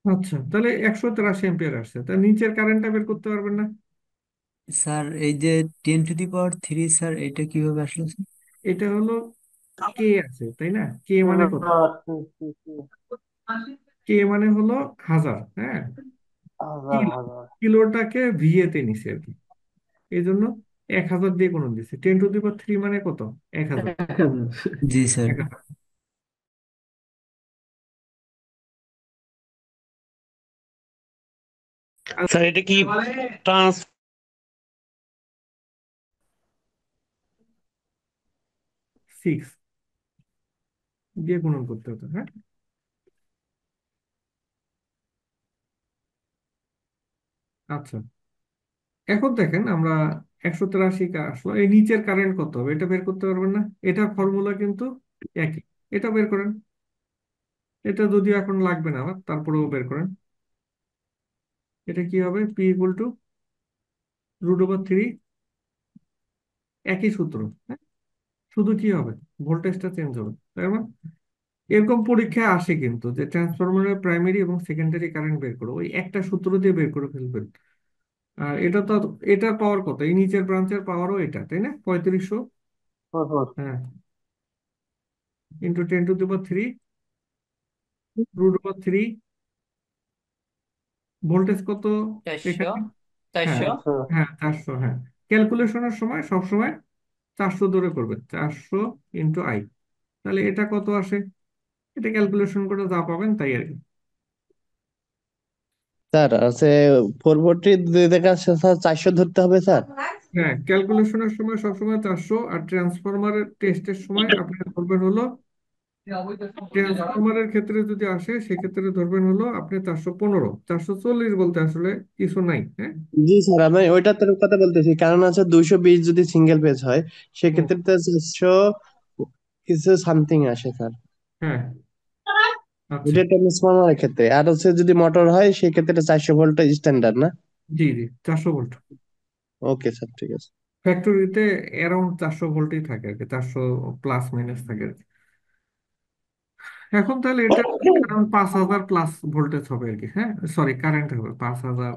আচ্ছা, তাহলে 183 অ্যাম্পিয়ার আসছে, তার নিচের কারেন্টটা বের করতে পারবেন না? স্যার এই যে 10⁻³ স্যার এটা কিভাবে আসলো স্যার? এটা হলো কে আছে, তাই না? কে মানে কত? কে মানে হলো 1000। হ্যাঁ, হাজার কিলো, হাজার। কিলোটাকে ভিএ তে নিছে আর কি। এই জন্য 1000 দিয়ে গুণন দিচ্ছে। 10⁻³ মানে কত? 1000। 1,000। জি স্যার। 1000। স্যার এটা কি ট্রান্স 6 দিয়ে গুণন করতে হতো। হ্যাঁ, আচ্ছা, এখন দেখেন আমরা 183 আসলো, এই নিচের কারেন্ট কত হবে এটা বের করতে পারবেন না? এটা ফর্মুলা কিন্তু একই। এটা বের করেন। এটা যদিও এখন লাগবে না, আবার তারপরেও বের করেন। এটা কি হবে? P ইকুয়াল টু √3, একই সূত্র। হ্যাঁ, শুধু কি হবে? ভোল্টেজটা চেঞ্জ হবে, তাই না? এরকম পরীক্ষায় আসে কিন্তু, যে ট্রান্সফরমারের প্রাইমারি এবং সেকেন্ডারি কারেন্ট বের করো, ওই একটা সূত্র দিয়ে বের করে ফেলবেন। আর এটা তো, এটার পাওয়ার কত? এই নিচের ব্রাঞ্চের পাওয়ারও এটা, তাই না? 3500। হ্যাঁ, ইন্টু 10⁻³ √3। ভোল্টেজ কত 400। এখানে? হ্যাঁ 400। হ্যাঁ 400, হ্যাঁ। ক্যালকুলেশনের সময় সবসময় 400 ধরে করবেন, 400 × I। তাহলে এটা কত আসে? এটা ক্যালকুলেশন করে যা পাবেন তাই আর কি। স্যার আছে 440 দুই দেখা স্যার 400 ধরতে হবে স্যার। হ্যাঁ, ক্যালকুলেশনের সময় সবসময় 400, আর ট্রান্সফরমারের টেস্টের সময় আপনি ধরবেন হলো, ট্রান্সফরমারের ক্ষেত্রে যদি আসে সেক্ষেত্রে ধরবেন হলো আপনি 415। 440 বলতে আসলে কিছু নাই, হ্যাঁ। জি স্যার, আমি ওইটা তোর কথা বলতেছি, কারণ আছে 220 যদি সিঙ্গেল পেজ হয় হুম, সেক্ষেত্রে তো 400 কিছু সামথিং আসে স্যার। হ্যাঁ, আচ্ছা। এটা ট্রান্সফরমারের ক্ষেত্রে, আর হচ্ছে যদি মোটর হয় সেক্ষেত্রে 400 ভোল্ট স্ট্যান্ডার্ড না? জি জি, 400 ভোল্ট। ওকে স্যার, ঠিক আছে। ফ্যাক্টরিতে অ্যারাউন্ড 400 ভোল্টই থাকে আর কি, 400 প্লাস মাইনাস থাকে আর কি। এখন তাহলে এটা কারণ 5,000 প্লাস ভোল্টেজ হবে আর কি, হ্যাঁ, সরি কারেন্ট হবে 5,000,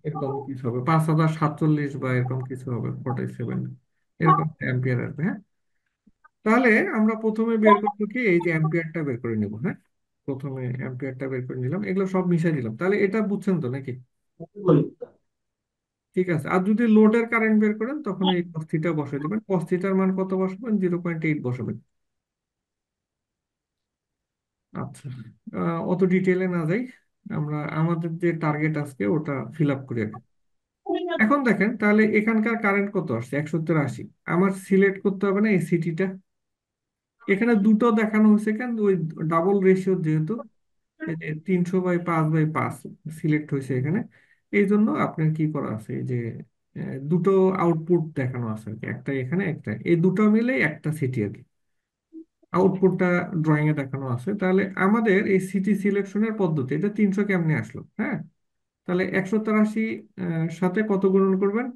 এরকম কিছু হবে, 5,047 বা এরকম কিছু হবে, 47 এরকম অ্যাম্পিয়ার আসবে, হ্যাঁ। তাহলে আমরা প্রথমে বের করবো কি, এই যে অ্যাম্পিয়ারটা বের করে নিব, হ্যাঁ। প্রথমে অ্যাম্পিয়ারটা বের করে নিলাম, এগুলো সব মিশিয়ে দিলাম। তাহলে এটা বুঝছেন তো নাকি? ঠিক আছে। আর যদি লোডের কারেন্ট বের করেন তখন এই cos θ বসাই দিবেন। cos θ র মান কত বসাবেন? 0.8 বসাবেন। আচ্ছা, অত ডিটেইলে না যাই, আমরা আমাদের যে টার্গেট আজকে ওটা ফিল আপ করি আগে। এখন দেখেন তাহলে এখানকার কারেন্ট কত আসছে, 180। আমার সিলেক্ট করতে হবে না এই সিটিটা? এখানে দুটো দেখানো হয়েছে কেন, ওই ডাবল রেশিও যেহেতু, এই যে 300/5/5 সিলেক্ট হয়েছে এখানে, এই জন্য আপনার কি করা আছে, এই যে দুটো আউটপুট দেখানো আছে আর কি, একটা এখানে একটা, এই দুটো মিলে একটা সিটি আর কি। আউটপুটটা ড্রয়িং এ দেখানো আছে। তাহলে আমাদের এই সিটি সিলেকশনের পদ্ধতি, এটা 300 কেমনে আসলো, হ্যাঁ। তাহলে 183 সাথে কত গুণন করবেন?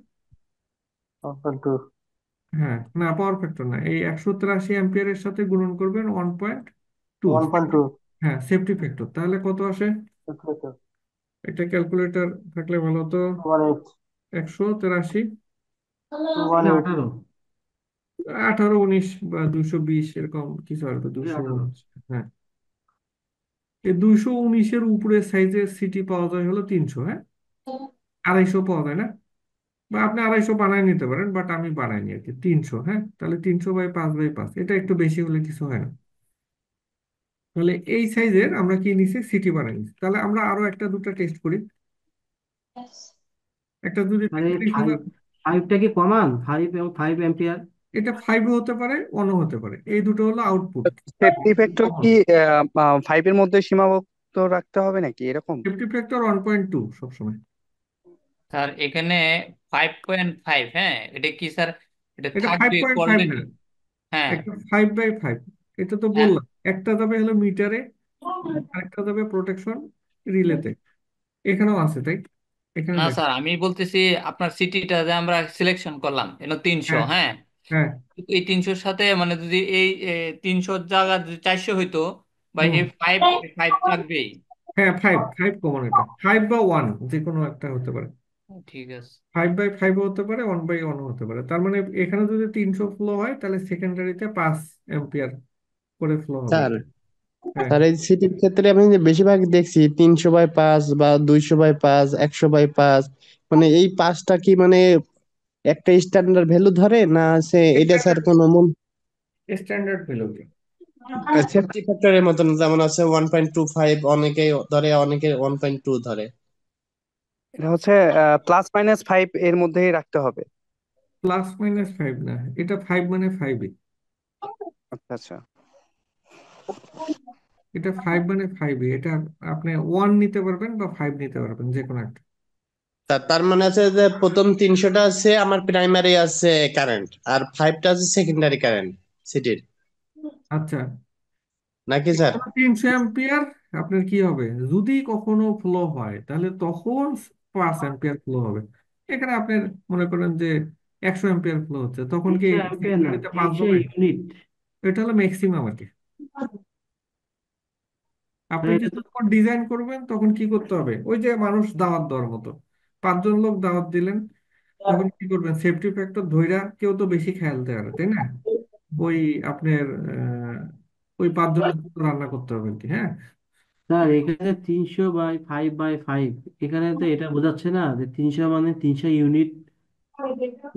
1.2। হ্যাঁ, না, পাওয়ার ফ্যাক্টর না, এই 183 অ্যাম্পিয়ারের সাথে গুণন করবেন 1.2। 1.2। হ্যাঁ, সেফটি ফ্যাক্টর। তাহলে কত আসে? এটা ক্যালকুলেটর থাকলে ভালো হতো। 218। 183, এটা 218। 18। 18, 19 বা 220 এরকম কিছু আসবে, এটা 200। 18। হ্যাঁ, এই 219-এর উপরে সাইজের সিটি পাওয়া যায় হলো 300, হ্যাঁ। 250 পাওয়া যায় না, বা আপনি 250 বানায় নিতে পারেন, বাট আমি বানাইনি আর কি। 300, হ্যাঁ। তাহলে 300/5/5, এটা একটু বেশি হলে কিছু হয় না। তাহলে এই সাইজের আমরা কি নিছি, সিটি বানাই নিছি। তাহলে আমরা আরো একটা দুটো টেস্ট করি। একটা যদি আর এই 43,000, 5টা কি কমান 5 এবং 5 অ্যাম্পিয়ার? এটা 5 হতে পারে, 1 হতে পারে, এই দুটো হলো আউটপুট। সেফটি ফ্যাক্টর কি 5-এর মধ্যে সীমাবদ্ধ রাখতে হবে নাকি এরকম? সেফটি ফ্যাক্টর 1.2 সবসময়। স্যার এখানে 5.5, হ্যাঁ এটা কি স্যার, এটা এটা ফাইভ থাকবে পয়েন্ট ফাইভ করবে না, কি? হ্যাঁ একটা 5/5। এটা তো হ্যাঁ। বললাম, একটা যাবে হলো মিটারে, আরেকটা যাবে প্রোটেকশন রিলেতে। এখানেও আছে তাই, এখানে না দেখ। স্যার, আমি বলতেছি আপনার সিটিটা যে আমরা সিলেকশন করলাম এটা 300, হ্যাঁ হ্যাঁ। হ্যাঁ। কিন্তু এই 300-র সাথে মানে যদি এই 300 জায়গা যদি 400 হইতো, বা হুম, এই ফাইভ ফাইভ থাকবেই। হ্যাঁ, 5 5 কমন, এটা 5 বা 1 যে কোনো একটা হতে পারে। ঠিক আছে। 5/5 হতে পারে, 1/1 হতে পারে। তার মানে এখানে যদি 300 ফ্লো হয় তাহলে সেকেন্ডারিতে 5 অ্যাম্পিয়ার করে ফ্লো হবে আর স্যার, কি। হ্যাঁ, স্যার এই সিটির ক্ষেত্রে আমি যে বেশিরভাগ দেখছি 300/5 বা 200/5, 100/5, মানে এই পাঁচটা কি মানে একটা স্ট্যান্ডার্ড ভ্যালু ধরে না আছে এটা স্যার স্ট্যান্ডার্ড, কোনো স্ট্যান্ডার্ড ভ্যালু। সেফটি ফ্যাক্টরের মতন, যেমন আছে 1.25 অনেকে ধরে, অনেকে 1.2 ধরে? এটা হচ্ছে +-5 এর মধ্যেই রাখতে হবে। +-5 না, এটা 5 মানে 5। আচ্ছা আচ্ছা। এটা 5 মানে 5, এটা আপনি 1 নিতে পারবেন বা 5 নিতে পারবেন, যে কোনো একটা। তার মানে আছে যে প্রথম 300টা আছে আমার প্রাইমারি আছে কারেন্ট, আর 5টা আছে সেকেন্ডারি কারেন্ট সিটির, আচ্ছা, নাকি স্যার? এখানে 300 অ্যাম্পিয়ার আপনার কি হবে, যদি কখনো ফ্লো হয় তাহলে তখন 5 অ্যাম্পিয়ার ফ্লো হবে। এখানে আপনার মনে করেন যে 100 অ্যাম্পিয়ার ফ্লো হচ্ছে, তখন কি 300 অ্যাম্পিয়ার না, সেকেন্ডারিতে 5 300 হবে? ইউনিট। এটা হলো ম্যাক্সিমাম আর কি। আপনি এটা তো যখন ডিজাইন করবেন তখন কি করতে হবে, ওই যে মানুষ দাওয়াত দেওয়ার মতো, 5 জন লোক দাওয়াত দিলেন, তখন কি করবেন, সেফটি ফ্যাক্টর ধইরা, কেউ তো বেশি খেয়াল দেয় না, তাই না? ওই আপনার ওই 5 জনের জন্য রান্না করতে হবে আর কি, হ্যাঁ। স্যার এখানে 300/5/5, এখানে তো এটা বোঝাচ্ছে না যে 300 মানে 300 ইউনিট।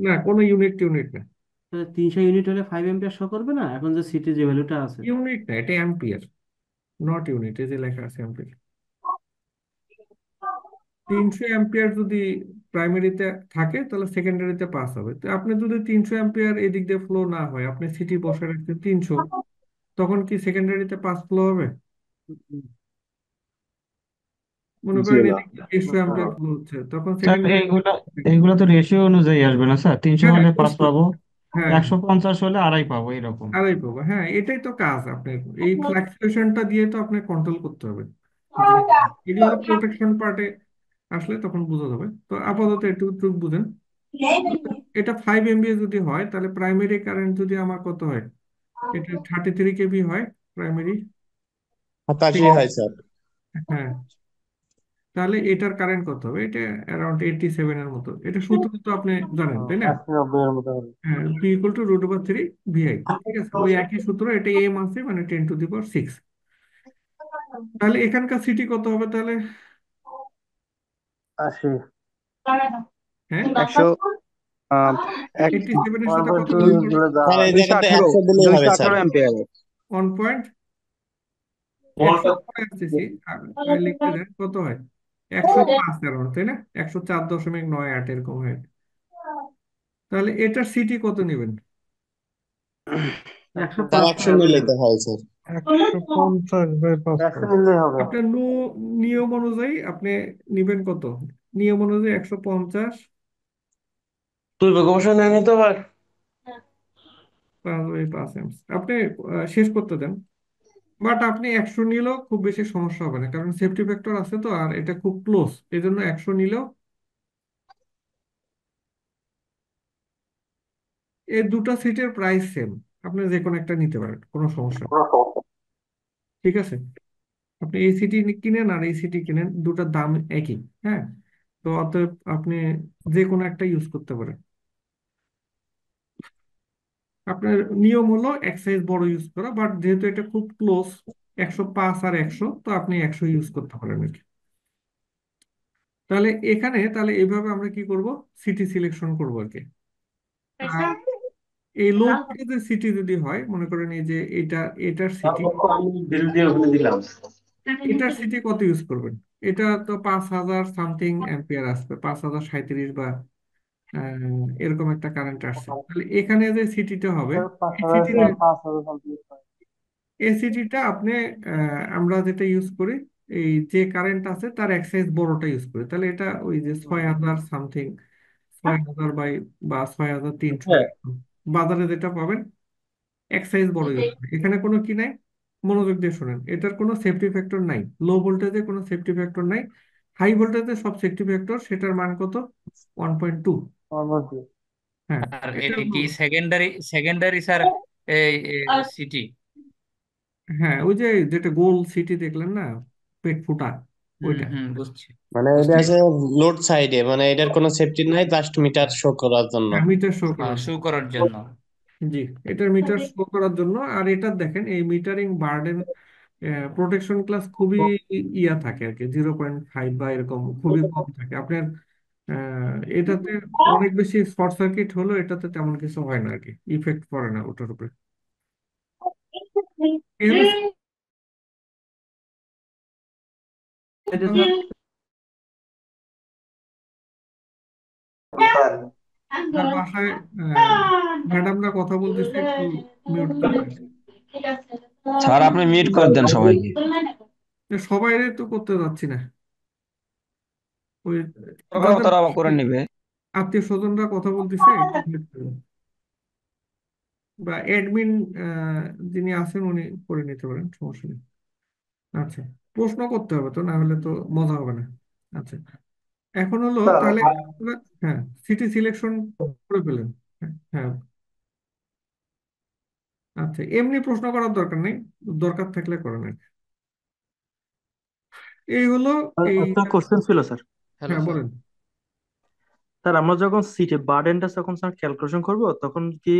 না, কোনো ইউনিট টিউনিট না। 300 ইউনিট হলে 5 অ্যাম্পিয়ার শো করবে না, এখন যে সিটি যে ভ্যালুটা আছে। ইউনিট না, এটা অ্যাম্পিয়ার, নট ইউনিট। এই যে লেখা আছে অ্যাম্পিয়ার। 300 অ্যাম্পিয়ার যদি প্রাইমারিতে থাকে তাহলে সেকেন্ডারিতে পাস হবে। তো আপনি যদি 300 অ্যাম্পিয়ার এদিক দিয়ে ফ্লো না হয়, আপনি সিটি বসে রাখছেন 300, তখন কি সেকেন্ডারিতে পাস ফ্লো হবে? মনে জি করেন না। এদিক দিয়ে 150 অ্যাম্পিয়ার ফ্লো হচ্ছে, তখন স্যার সেকেন্ডারি। এইগুলা এইগুলা তো রেশিও অনুযায়ী আসবে না স্যার, 300 হ্যাঁ, হলে 5 অবশ্যই। পাবো, হ্যাঁ, 150 হলে 2.5 পাবো এরকম। আড়াই পাবো। হ্যাঁ, এটাই তো কাজ আপনার। এই ফ্লাকচুয়েশনটা দিয়ে তো আপনি কন্ট্রোল করতে হবে জিনিসটা। এটি হলো প্রোটেকশন পার্টে আসলে তখন বোঝা যাবে। তো আপাতত একটু একটু বুঝেন। এটা 5 MVA যদি হয়, তাহলে প্রাইমারি কারেন্ট যদি আমার কত হয়, এটা 33 কেভি হয় প্রাইমারি। 87 হয় স্যার। হ্যাঁ, তাহলে এটার কারেন্ট কত হবে? এটা অ্যারাউন্ড 87 এর মতো। এটা সূত্র তো আপনি জানেন, তাই না? 80-90 এর মতো হবে। হ্যাঁ, P √3 VI। ঠিক আছে, ওই একই সূত্র। এটা এম আছে, মানে 10⁶। তাহলে এখানকার সিটি কত হবে তাহলে? 80। হ্যাঁ, 100 আহ, এক 87 এর সাথে কত 1.2 যোগ দুই করবে? গুলো দাও। স্যার এই দুইশো জায়গাতে আঠারো 100 দিলেই হবে স্যার। 218 অ্যাম্পিয়ার। 1.100 পরে আসতেছি। লিখতে দেন কত হয়? 105 অ্যারাউন্ড, তাই না? 104.98 এরকম হয়। তাহলে এটার সিটি কত নেবেন? তার 105 100 নিলেই তো হয় স্যার। 150/5। 100 নিলেই হবে। আপনার নিয়ম অনুযায়ী আপনি নিবেন কত? নিয়ম অনুযায়ী 150 তুই প্রকৌশল নেই নিতে পার। 5/5 amps। আপনি শেষ করতে দেন। বাট আপনি 100 নিলেও খুব বেশি সমস্যা হবে না, কারণ সেফটি ফ্যাক্টর আছে তো, আর এটা খুব ক্লোজ। এই জন্য 100 নিলেও এই দুটো সিটের প্রাইস সেম। আপনি যে কোনো একটা নিতে পারেন, কোনো সমস্যা নেই। ঠিক আছে, আপনি এই সিটি কিনেন আর এই সিটি কিনেন, দুটার দাম একই। হ্যাঁ, তো অতএব আপনি যে কোনো একটা ইউজ করতে পারেন। আপনার নিয়ম হলো এক সাইজ বড় ইউজ করা, বাট যেহেতু এটা খুব ক্লোজ, 105 আর 100, তো আপনি 100 ইউজ করতে পারেন আর কি। তাহলে এখানে তাহলে এইভাবে আমরা কি করব? সিটি সিলেকশন করবো আর কি। আর এই লো ভোল্টেজের সিটি যদি হয়, মনে করেন এই যে এটার সিটি, বিল দিয়ে ওখানে দিলাম। এটার সিটি কত ইউজ করবেন? এটা তো 5000 সামথিং অ্যাম্পিয়ার আসবে, 5037 বা এরকম একটা কারেন্ট আসছে। তাহলে এখানে যে সিটিটা হবে, স্যার এই 5000 সিটিতে, 5000 কমপ্লিট হয়। এই সিটিটা আপনি আমরা যেটা ইউজ করি, এই যে কারেন্ট আছে তার এক সাইজ বড়টা ইউজ করি, তাহলে এটা ওই যে 6000 সামথিং, 6000 বা 6300 এরকম। বাজারে যেটা পাবেন এক সাইজ বড় ইউজ করি। এখানে কোনো কি নাই, মনোযোগ দিয়ে শোনেন, এটার কোনো সেফটি ফ্যাক্টর নাই। লো ভোল্টেজে কোনো সেফটি ফ্যাক্টর নাই, হাই ভোল্টেজে সব সেফটি ফ্যাক্টর। সেটার মান কত? 1.2। অবশ্যই। হ্যাঁ, আর এটা এটি হলো। কি সেকেন্ডারি সেকেন্ডারি স্যার এই সিটি? হ্যাঁ, ওই যে যেটা গোল সিটি দেখলেন না, পেট ফুটা, ওইটা। বুঝছি মানে এটা বুঝছি। আছে লোড সাইডে, মানে এটার কোনো সেফটি নাই, জাস্ট মিটার শো করার জন্য। হ্যাঁ, মিটার শো করার শো জন্য। করার জন্য। জি, এটার মিটার শো করার জন্য। আর এটা দেখেন, এই মিটারিং বার্ডেন প্রোটেকশন ক্লাস খুবই ইয়া থাকে আর কি, 0.5 বা এরকম খুবই কম থাকে আপনার। এটাতে অনেক বেশি শর্ট সার্কিট হলো, এটাতে তেমন কিছু হয় না আর কি, ইফেক্ট পড়ে না ওটার উপরে। এই হলো এটা স্যার আপনার বাসায় ম্যাডামরা কথা বলতেছে, একটু মিউট করবেন। স্যার আপনি মিট করে দেন সবাইকে। সবাই তো করতে যাচ্ছি না, ওই তখন যাদের তারা করে নিবে। আত্মীয় স্বজনরা কথা বলতেছে একটু mute করবেন। বা অ্যাডমিন যিনি আছেন উনি করে নিতে পারেন, সমস্যা নেই। আচ্ছা, প্রশ্ন করতে হবে তো, না হলে তো মজা হবে না। আচ্ছা, এখন হলো তাহলে হ্যাঁ, সিটি সিলেকশন করে ফেলেন। হ্যাঁ, হ্যাঁ। আচ্ছা, এমনি প্রশ্ন করার দরকার নেই, দরকার থাকলে করেন আর কি। এই হলো এই। একটা কোশ্চেন ছিল স্যার। হ্যালো হ্যাঁ, স্যার। বলেন। স্যার আমরা যখন সিটে বার্ডেনটা যখন স্যার ক্যালকুলেশন করব, তখন কি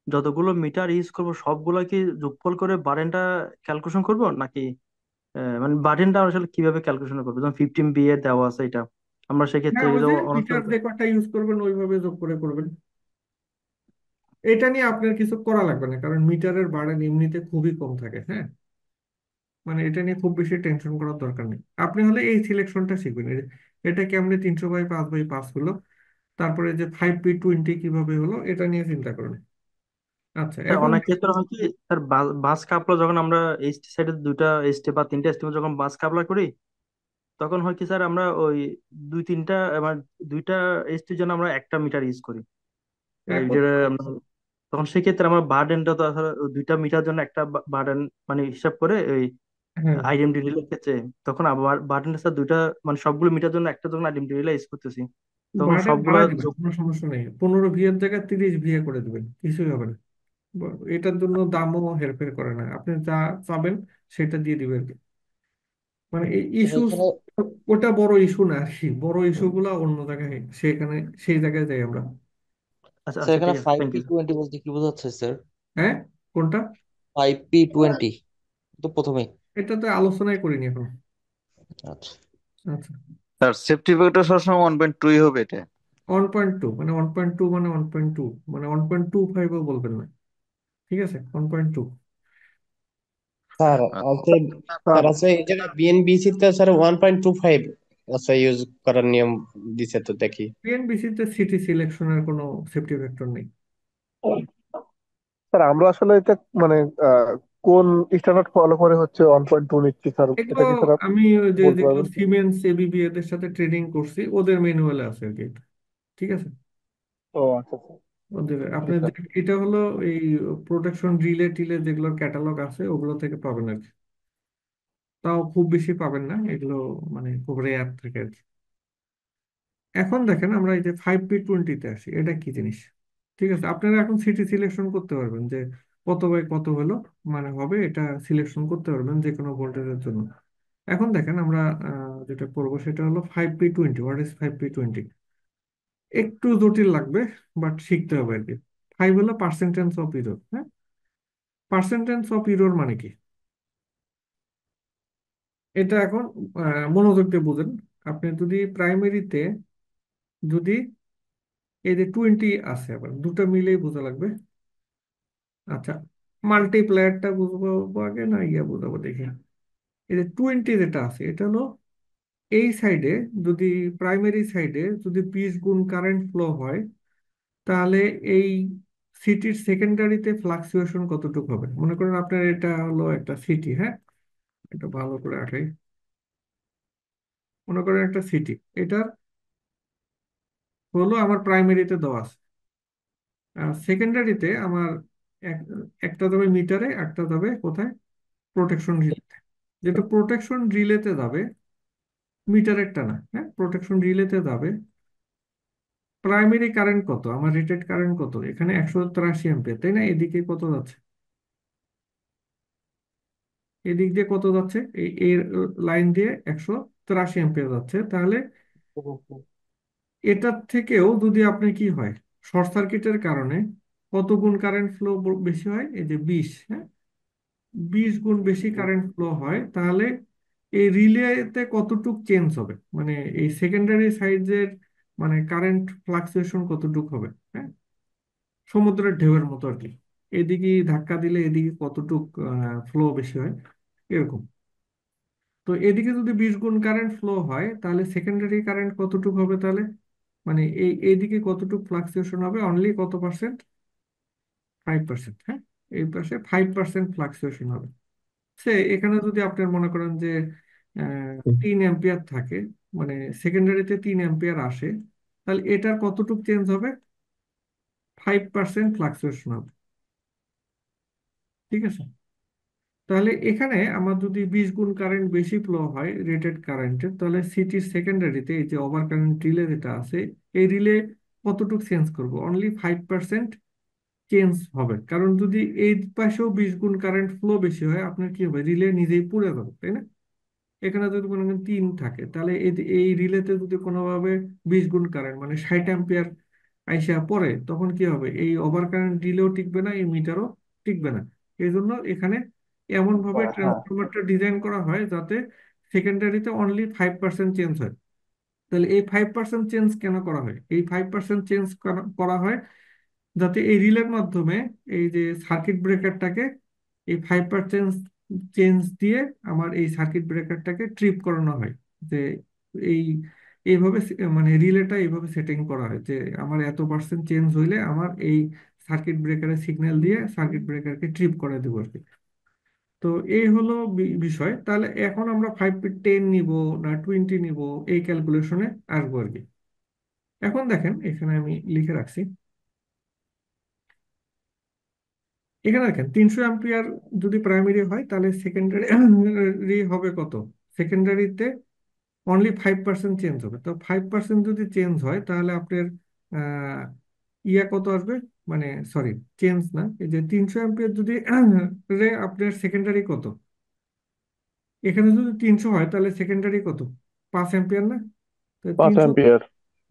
যতগুলো মিটার ইউজ করব সবগুলো কি যোগফল করে বার্ডেনটা ক্যালকুলেশন করব, নাকি মানে বার্ডেনটা আসলে কিভাবে ক্যালকুলেশন করবো? যেমন 15 VA দেওয়া আছে এটা, আমরা সেক্ষেত্রে হ্যাঁ, ওই যে যে অনেক মিটার সময় যে কটা ইউজ করবেন ওইভাবে যোগ করে করবেন। এটা নিয়ে আপনার কিছু করা লাগবে না, কারণ মিটারের বার্ডেন এমনিতে খুবই কম থাকে। হ্যাঁ, মানে এটা নিয়ে খুব বেশি টেনশন করার দরকার নেই। আপনি হলে এই সিলেকশনটা শিখবেন, এটা কেমনে 300/5/5 হলো, তারপরে যে 5P20 কিভাবে হলো, এটা নিয়ে চিন্তা করুন। আচ্ছা, স্যার এখন অনেক ক্ষেত্রে হয় কি স্যার, বাস কাপলা যখন আমরা এইচটি সাইডে দুইটা এসটি বা তিনটা এসটি যখন বাস কাপলা করি, তখন হয় কি স্যার আমরা ওই দুই তিনটা এবার দুইটা এসটির জন্য আমরা একটা মিটার ইউজ করি। এই এখন যে তখন সেক্ষেত্রে আমরা বার্ডেনটা তো আসলে ওই দুইটা মিটার জন্য একটা বার্ডেন মানে হিসাব করে ওই হ্যাঁ, আইডেন্টি রিলের ক্ষেত্রে, তখন আবার বার্ডেনটা স্যার দুইটা মানে সবগুলো মিটার জন্য একটা যখন আইডেন্টি রিলে ইউজ করতেছি, তখন বার্ডেন সবগুলা বাড়ায় দিবেন, যোগ। কোনো সমস্যা নেই। 15 VA জায়গায় 30 VA করে দিবেন, কিছুই হবে না। এটার জন্য দামও হেরফের করে না, আপনি যা চাবেন সেটা দিয়ে দিবেন। মানে এই স্যার ইস্যু, এখানে ওটা বড় ইস্যু না আর কি। বড় ইস্যুগুলো অন্য জায়গায়, সেখানে সেই জায়গায় যাই আমরা। আচ্ছা স্যার আচ্ছা, এখানে ঠিক আছে, five thank P U. Twenty বলতে কি বোঝাচ্ছে স্যার? হ্যাঁ, কোনটা? 5P20 তো প্রথমেই। এটা তো আলোচনাই করিনি এখন। আচ্ছা। আচ্ছা, স্যার সেফটি ফ্যাক্টর সবসময় 1.2 হবে এটা? 1.2 মানে 1.2 মানে 1.2 মানে 1.25ও বলবেন না, ঠিক আছে? 1.2। স্যার আছে, স্যার স্যার আছে এই জায়গায় বিএনবিসি তে স্যার 1.25 আচ্ছা ইউজ করার নিয়ম দিছে তো দেখি। পিএনবিসি তে সিটি সিলেকশনের কোনো সেফটি ফ্যাক্টর নেই। স্যার আমরা আসলে এটা মানে আহ, কোন স্ট্যান্ডার্ড ফলো করে হচ্ছে 1.2 নিচ্ছি স্যার, এগুলো এটা কি স্যার আপনি আমি ওই যে বলতে যেগুলো পারবেন কি? সিমেন্স এবিবি এদের সাথে ট্রেডিং করছি, ওদের ম্যানুয়ালে আছে আর কি এটা। ঠিক আছে, ও আচ্ছা স্যার, ওদের জি আপনার স্যার। এটা হলো এই প্রোটেকশন রিলে টিলে যেগুলোর ক্যাটালগ আছে ওগুলো থেকে পাবেন আর কি। তাও খুব বেশি পাবেন না এগুলো, মানে খুব রেয়ার থাকে আর কি। এখন দেখেন আমরা এই যে 5P20-তে আসি, এটা কি জিনিস? ঠিক আছে, আপনারা এখন সিটি সিলেকশন করতে পারবেন যে কত বাই কত হলো মানে হবে, এটা সিলেকশন করতে পারবেন যে কোনো ভোল্টেজের জন্য। এখন দেখেন আমরা যেটা করবো সেটা হলো 5P20। What is 5P20? একটু জটিল লাগবে, বাট শিখতে হবে আর কি। 5 হলো পার্সেন্টেজ অফ ইরর। হ্যাঁ, পার্সেন্টেজ অফ ইরর মানে কি? এটা এখন মনোযোগ দিয়ে বুঝেন। আপনি যদি প্রাইমারিতে যদি এই যে 20 আছে, আবার দুটো মিলেই বোঝা লাগবে। আচ্ছা, মাল্টিপ্লায়ারটা বুঝবো আগে না ইয়া বুঝাবো দেখি। এই যে 20 যেটা আছে এটা হলো এই সাইডে, যদি প্রাইমারি সাইডে যদি 20 গুণ কারেন্ট ফ্লো হয়, তাহলে এই সিটির সেকেন্ডারিতে ফ্লাকচুয়েশন কতটুকু হবে। মনে করেন আপনার এটা হলো একটা সিটি। হ্যাঁ, এটা ভালো করে আঁকাই। মনে করেন একটা সিটি, এটার হলো আমার প্রাইমারিতে দেওয়া আছে, আর সেকেন্ডারিতে আমার এক- একটা যাবে মিটারে, একটা যাবে কোথায়? প্রোটেকশন রিলেতে। যেটা প্রোটেকশন রিলেতে যাবে, মিটারেরটা না। হ্যাঁ, প্রোটেকশন রিলেতে যাবে। প্রাইমারি কারেন্ট কত, আমার রেটেড কারেন্ট কত? এখানে 183 অ্যাম্পিয়ার, তাই না? এদিকে কত যাচ্ছে? এদিক দিয়ে কত যাচ্ছে? এই লাইন দিয়ে 183 অ্যাম্পিয়ার যাচ্ছে। তাহলে এটার থেকেও যদি আপনি কি হয়, শর্ট সার্কিটের কারণে কত গুণ কারেন্ট ফ্লো বেশি হয়? এই যে 20। হ্যাঁ, 20 গুণ বেশি কারেন্ট ফ্লো হয়, তাহলে এই রিলেতে কতটুক চেঞ্জ হবে, মানে এই সেকেন্ডারি সাইডের মানে কারেন্ট ফ্লাকচুয়েশন কতটুক হবে? হ্যাঁ, সমুদ্রের ঢেউয়ের মতো আর কি। এদিকে ধাক্কা দিলে এদিকে কতটুক ফ্লো বেশি হয়, এরকম। তো এদিকে যদি 20 গুণ কারেন্ট ফ্লো হয়, তাহলে সেকেন্ডারি কারেন্ট কতটুক হবে তাহলে? মানে এইদিকে কতটুক ফ্লাকচুয়েশন হবে? অনলি কত পার্সেন্ট? 5%। হ্যাঁ, এই পাশে 5% ফ্লাকচুয়েশন হবে। সে এখানে যদি আপনার মনে করেন যে 3 অ্যাম্পিয়ার থাকে, মানে সেকেন্ডারিতে 3 অ্যাম্পিয়ার আসে, তাহলে এটার কতটুক চেঞ্জ হবে? 5% ফ্লাকচুয়েশন হবে। ঠিক আছে, তাহলে এখানে আমার যদি 20 গুণ কারেন্ট বেশি ফ্লো হয় রেটেড কারেন্টের, তাহলে সিটির সেকেন্ডারিতে এই যে ওভার কারেন্ট রিলে যেটা আছে, এই রিলে কতটুক চেঞ্জ করব? অনলি 5% চেঞ্জ হবে। কারণ যদি এই পাশেও 20 গুণ কারেন্ট ফ্লো বেশি হয়, আপনার কি হবে? রিলে নিজেই পুড়ে যাবে, তাই না? এখানে যদি মনে করেন 3 থাকে, তাহলে এই রিলেতে যদি কোনোভাবে 20 গুণ কারেন্ট মানে 60 অ্যাম্পিয়ার আইসা পড়ে, তখন কি হবে? এই ওভার কারেন্ট রিলেও টিকবে না, এই মিটারও টিকবে না। এই জন্য এখানে এমন ভাবে হ্যাঁ। ট্রান্সফরমারটা ডিজাইন করা হয় যাতে সেকেন্ডারিতে অনলি 5% চেঞ্জ হয়। তাহলে এই 5% চেঞ্জ কেন করা হয়? এই 5% চেঞ্জ করা হয় যাতে এই রিলের মাধ্যমে এই যে সার্কিট ব্রেকারটাকে এই 5% চেঞ্জ দিয়ে আমার এই সার্কিট ব্রেকারটাকে ট্রিপ করানো হয়। যে এই এইভাবে মানে রিলেটা এইভাবে সেটিং করা হয় যে আমার এত পার্সেন্ট চেঞ্জ হইলে আমার এই সার্কিট ব্রেকারের সিগন্যাল দিয়ে সার্কিট ব্রেকারকে ট্রিপ করে দেবো আর কি। তো এই হলো বিষয়। তাহলে এখন আমরা 5 10 নিব না 20 নিব, এই ক্যালকুলেশনে আসবো আর কি। এখন দেখেন এখানে আমি লিখে রাখছি, এখানে দেখেন 300 অ্যাম্পিয়ার যদি প্রাইমারি হয় তাহলে সেকেন্ডারি হবে কত? সেকেন্ডারিতে অনলি 5% চেঞ্জ হবে। তো 5% যদি চেঞ্জ হয় তাহলে আপনার আহ, ইয়া কত আসবে, মানে সরি চেঞ্জ না, এই যে 300 অ্যাম্পিয়ার যদি আপনার সেকেন্ডারি কত, এখানে যদি 300 হয় তাহলে সেকেন্ডারি কত? 5 অ্যাম্পিয়ার না? তো 5 300, অ্যাম্পিয়ার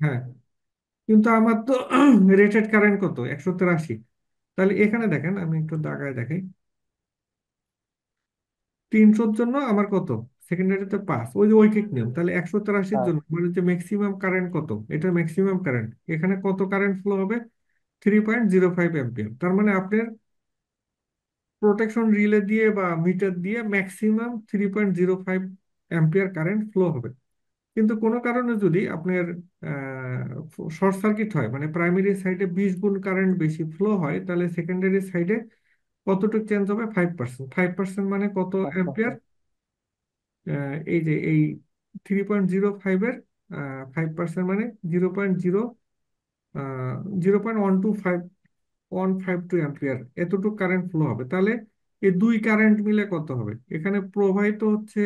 হ্যাঁ। কিন্তু আমার তো রেটেড কারেন্ট কত? 183। তাহলে এখানে দেখেন আমি একটু দাগায় দেখাই, 300-র জন্য আমার কত? সেকেন্ডারিতে 5, ওই যে ঐকিক নিয়ম। তাহলে 183-র হ্যাঁ। জন্য মানে যে ম্যাক্সিমাম কারেন্ট কত, এটা ম্যাক্সিমাম কারেন্ট, এখানে কত কারেন্ট ফ্লো হবে? 3.05 অ্যাম্পিয়ার। তার মানে আপনার প্রোটেকশন রিলে দিয়ে বা মিটার দিয়ে ম্যাক্সিমাম 3.05 অ্যাম্পিয়ার কারেন্ট ফ্লো হবে। কিন্তু কোনো কারণে যদি আপনার শর্ট সার্কিট হয়, মানে প্রাইমারি সাইডে 20 গুণ কারেন্ট বেশি ফ্লো হয়, তাহলে সেকেন্ডারি সাইডে কতটুকু চেঞ্জ হবে? 5%। 5% মানে কত অ্যাম্পিয়ার? এই যে এই 3.05-এর 5% মানে 0.0125 এতটুকু কারেন্ট ফ্লো হবে। তাহলে এই দুই কারেন্ট মিলে কত হবে? এখানে প্রবাহিত হচ্ছে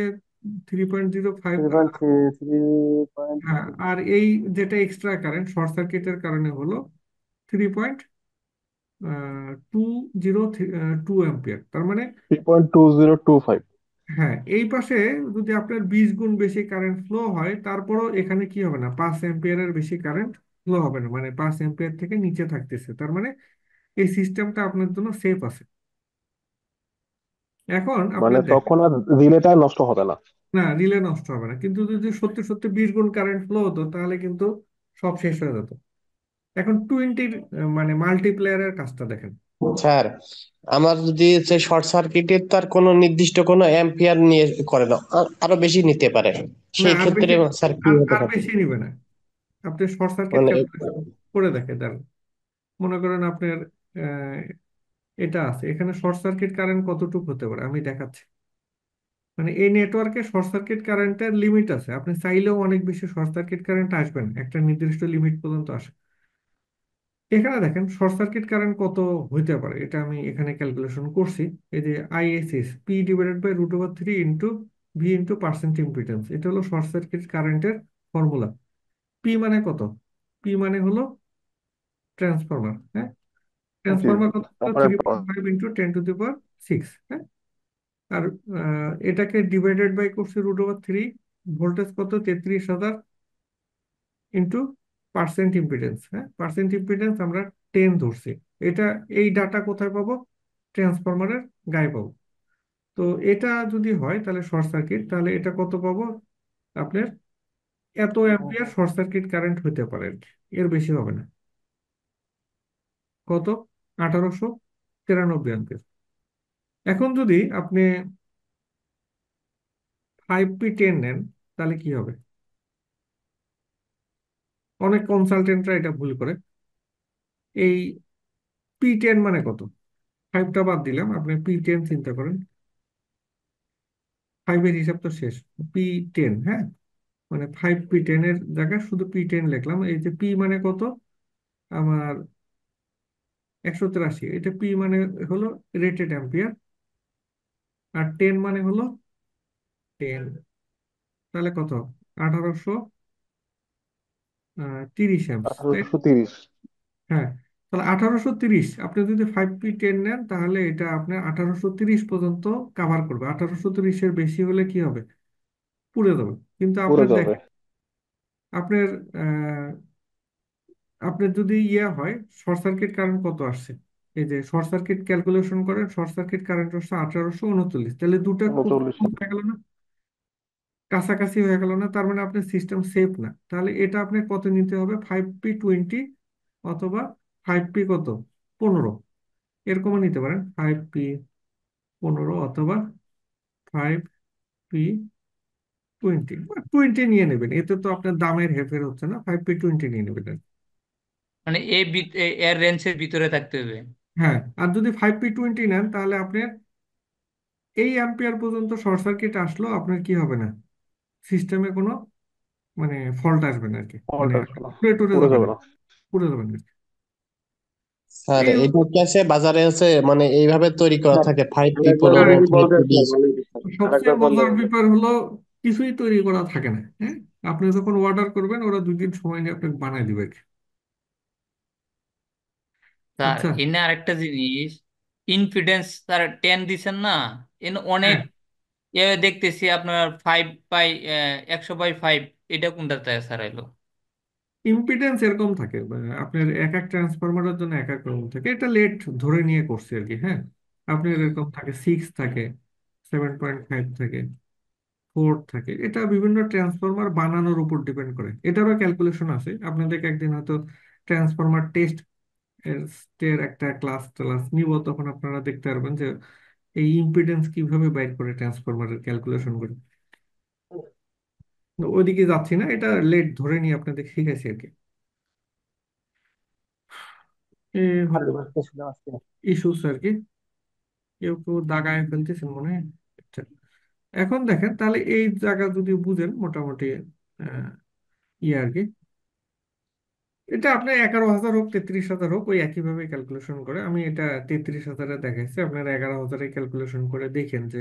3.05। 3.3. হ্যাঁ, আর এই যেটা এক্সট্রা কারেন্ট শর্ট সার্কিটের কারণে হলো 3.2032 অ্যাম্পিয়ার। তার মানে 3.2025। হ্যাঁ, এই পাশে যদি আপনার 20 গুণ বেশি কারেন্ট ফ্লো হয়, তারপরও এখানে কি হবে না, 5 অ্যাম্পিয়ারের বেশি কারেন্ট ফ্লো হবে না, মানে 5 অ্যাম্পিয়ার থেকে নিচে থাকতেছে। তার মানে এই সিস্টেমটা আপনার জন্য সেফ আছে। এখন মানে আপনার দেখেন, তখন আর রিলেটা নষ্ট হবে না। না রিলে নষ্ট হবে না, কিন্তু যদি সত্যি সত্যি 20 গুণ কারেন্ট ফ্লো হতো তাহলে কিন্তু সব শেষ হয়ে যেত। এখন 20-র মানে মাল্টিপ্লেয়ারের কাজটা দেখেন। স্যার, আমার যদি হচ্ছে শর্ট সার্কিটের তার কোনো নির্দিষ্ট কোনো অ্যাম্পিয়ার নিয়ে করে না, আরো বেশি নিতে পারে, না সেই আর ক্ষেত্রে বেশি, স্যার কি আর হতে আর পারে? বেশি নিবে না। আপনি শর্ট সার্কিট মানে ক্যালকুলেশন করে দেখে দেন। মনে করেন আপনার আহ, এটা আছে, এখানে শর্ট সার্কিট কারেন্ট কতটুকু হতে পারে আমি দেখাচ্ছি। মানে এই নেটওয়ার্কে শর্ট সার্কিট কারেন্টের লিমিট আছে, আপনি চাইলেও অনেক বেশি শর্ট সার্কিট কারেন্ট আসবে না, একটা নির্দিষ্ট লিমিট পর্যন্ত আসে। এখানে দেখেন শর্ট সার্কিট কারেন্ট কত হইতে পারে, এটা আমি এখানে ক্যালকুলেশন করছি। এই যে ISS P/√3 into V into percent impedance, এটা হলো শর্ট সার্কিট কারেন্টের ফর্মুলা। পি মানে কত? পি মানে হলো ট্রান্সফরমার, হ্যাঁ। জি। ট্রান্সফরমার কত হলো? কম্পোনেন্ট থ্রি পাওয়ার। পয়েন্ট ফাইভ ইন্টু 10⁶, হ্যাঁ। আর এটাকে ডিভাইডেড বাই করছে √3, ভোল্টেজ কত? 33,000 ইন্টু পার্সেন্ট ইম্পিডেন্স, হ্যাঁ। পার্সেন্ট ইম্পিডেন্স আমরা 10 ধরছি। এটা এই ডাটা কোথায় পাবো? ট্রান্সফরমারের গায়ে পাবো। তো এটা যদি হয় তাহলে শর্ট সার্কিট, তাহলে এটা কত পাবো? আপনার এত অ্যাম্পিয়ার শর্ট সার্কিট কারেন্ট হতে পারে আর কি, এর বেশি হবে না। কত? 1893 অ্যাম্পিয়ার। এখন যদি আপনি 5P10 নেন তাহলে কি হবে? অনেক কনসালটেন্টরা এটা ভুল করে। এই P10 মানে কত? 5টা বাদ দিলাম, আপনি P10 চিন্তা করেন। 5-এর হিসাব তো শেষ। P10, হ্যাঁ, মানে 5P10-এর জায়গায় শুধু P10 লিখলাম। এই যে পি মানে কত? আমার 183। এটা পি মানে হলো রেটেড অ্যাম্পিয়ার, আর 10 মানে হলো 10। তাহলে কত? 1830 অ্যাম্পস, তাই না? 1830। হ্যাঁ। তাহলে 1830, আপনি যদি 5P10 নেন তাহলে এটা আপনার 1830 পর্যন্ত কাভার করবে। 1830-এর বেশি হলে কি হবে? পুড়ে যাবে। কিন্তু পড়ে আপনার যাবে। দেখেন, আপনার আহ, আপনার যদি ইয়ে হয়, শর্ট সার্কিট কারেন্ট কত আসছে? এই যে শর্ট সার্কিট ক্যালকুলেশন করেন, শর্ট সার্কিট কারেন্ট হচ্ছে 1839, তাহলে দুটো খুব 39। close হয়ে গেল না, কাছাকাছি হয়ে গেল না, তার মানে আপনার সিস্টেম সেফ না। তাহলে এটা আপনি কত নিতে হবে, 5P20 অথবা 5P কত 15, এরকমও নিতে পারেন, 5P15 অথবা 5P20, 20 নিয়ে নেবেন, এতে তো আপনার দামের হেরফের হচ্ছে না, 5P20 নিয়ে নেবেন আর কি। মানে এর রেঞ্জের ভিতরে থাকতে হবে। হ্যাঁ, আর যদি 5P20 নেন তাহলে আপনার এই অ্যাম্পিয়ার পর্যন্ত শর্ট সার্কিট আসলো, আপনার কি হবে না, সিস্টেমে কোনো মানে ফল্ট আসবে না আর কি, ফল্ট মানে আসবে না, পুড়ে টুরে পুরো যাবে যাবে না, না। পুড়ে যাবে না আর কি। স্যার এই এটা কি আছে বাজারে আছে মানে এইভাবে তৈরি করা স্যার থাকে 5P আরেকবার 15 যদি বলতেন 5P20? স্যার ভালোই হতো স্যার, সবচেয়ে আরেকবার বললে মজার ভালো হতো। ব্যাপার হলো কিছুই তৈরি করা থাকে না, হ্যাঁ, আপনি যখন অর্ডার করবেন ওরা 2 দিন সময় নিয়ে আপনাকে বানায় দিবে আর কি। স্যার আচ্ছা। এনে আরেকটা জিনিস, ইনফিডেন্স স্যার 10 দিছেন না, এনে অনেক হ্যাঁ, দেখতেছি আপনার 100/5, এটা কোনটাতে স্যার এলো? ইম্পিডেন্স এরকম থাকে, আপনার এক এক ট্রান্সফরমারের জন্য এক এক রকম থাকে, এটা লেট ধরে নিয়ে করছে আর কি। হ্যাঁ, আপনার এরকম থাকে 6 থাকে, 7.5 থাকে, 4 থাকে, এটা বিভিন্ন ট্রান্সফরমার বানানোর উপর ডিপেন্ড করে, এটারও ক্যালকুলেশন আছে। আপনাদেরকে একদিন হয়তো ট্রান্সফরমার টেস্ট এর একটা ক্লাস ক্লাস নিব, তখন আপনারা দেখতে পারবেন যে এই ইম্পিডেন্স কিভাবে বাইর করে ট্রান্সফরমারের ক্যালকুলেশন করে। তো ওইদিকে যাচ্ছি না, এটা লেট ধরে নিয়ে আপনাদের শিখাইছি আর কি। এ হলো ইস্যুস আর কি, কেউ কেউ দাগায় ফেলতেছেন মনে হয়। আচ্ছা, এখন দেখেন তাহলে এই জায়গা যদি বুঝেন মোটামুটি আহ, ইয়ে আর কি, এটা আপনার 11,000 হোক 33,000 হোক ওই একইভাবে ক্যালকুলেশন করে, আমি এটা 33,000-এ দেখাইছি, আপনারা 11,000-এ ক্যালকুলেশন করে দেখেন যে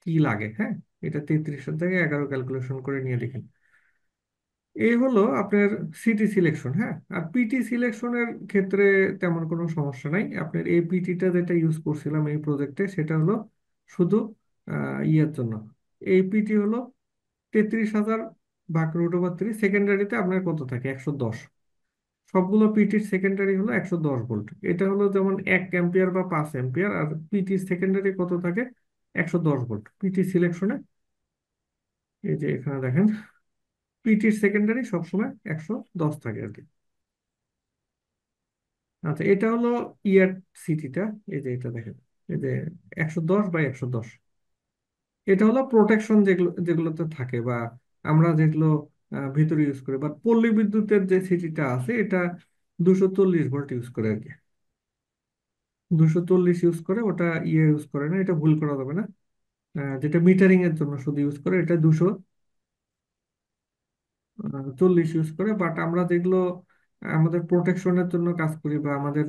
কি লাগে। হ্যাঁ, এটা 33-এর থেকে 11 ক্যালকুলেশন করে নিয়ে দেখেন। এই হলো আপনার সিটি সিলেকশন। হ্যাঁ, আর পিটি সিলেকশনের ক্ষেত্রে তেমন কোনো সমস্যা নাই, আপনার এই পিটিটা যেটা ইউজ করছিলাম এই প্রজেক্টে সেটা হলো শুধু ইয়ের জন্য। এই পিটি হলো 33,000/√3, সেকেন্ডারিতে আপনার কত থাকে 110, সবগুলো পিটির সেকেন্ডারি হলো 110 ভোল্ট, এটা হলো যেমন 1 অ্যাম্পিয়ার বা 5 অ্যাম্পিয়ার, আর পিটির সেকেন্ডারি কত থাকে 110 ভোল্ট পিটি সিলেকশনে। এই যে এখানে দেখেন পিটির সেকেন্ডারি সবসময় 110 থাকে আর কি। আচ্ছা, এটা হলো ইয়ার সিটিটা, এই যে এটা দেখেন, এই যে 110/110, এটা হলো প্রোটেকশন যেগুলো যেগুলোতে থাকে বা আমরা যেগুলো ভিতরে ইউজ করি, বা পল্লী বিদ্যুতের যে সিটিটা আছে এটা 240 ভোল্ট ইউজ করে আর কি, 240 ইউজ করে, ওটা ইয়ে ইউজ করে না, এটা ভুল করা যাবে না। যেটা মিটারিং এর জন্য শুধু ইউজ করে এটা 240 ইউজ করে, বাট আমরা যেগুলো আমাদের প্রোটেকশনের জন্য কাজ করি বা আমাদের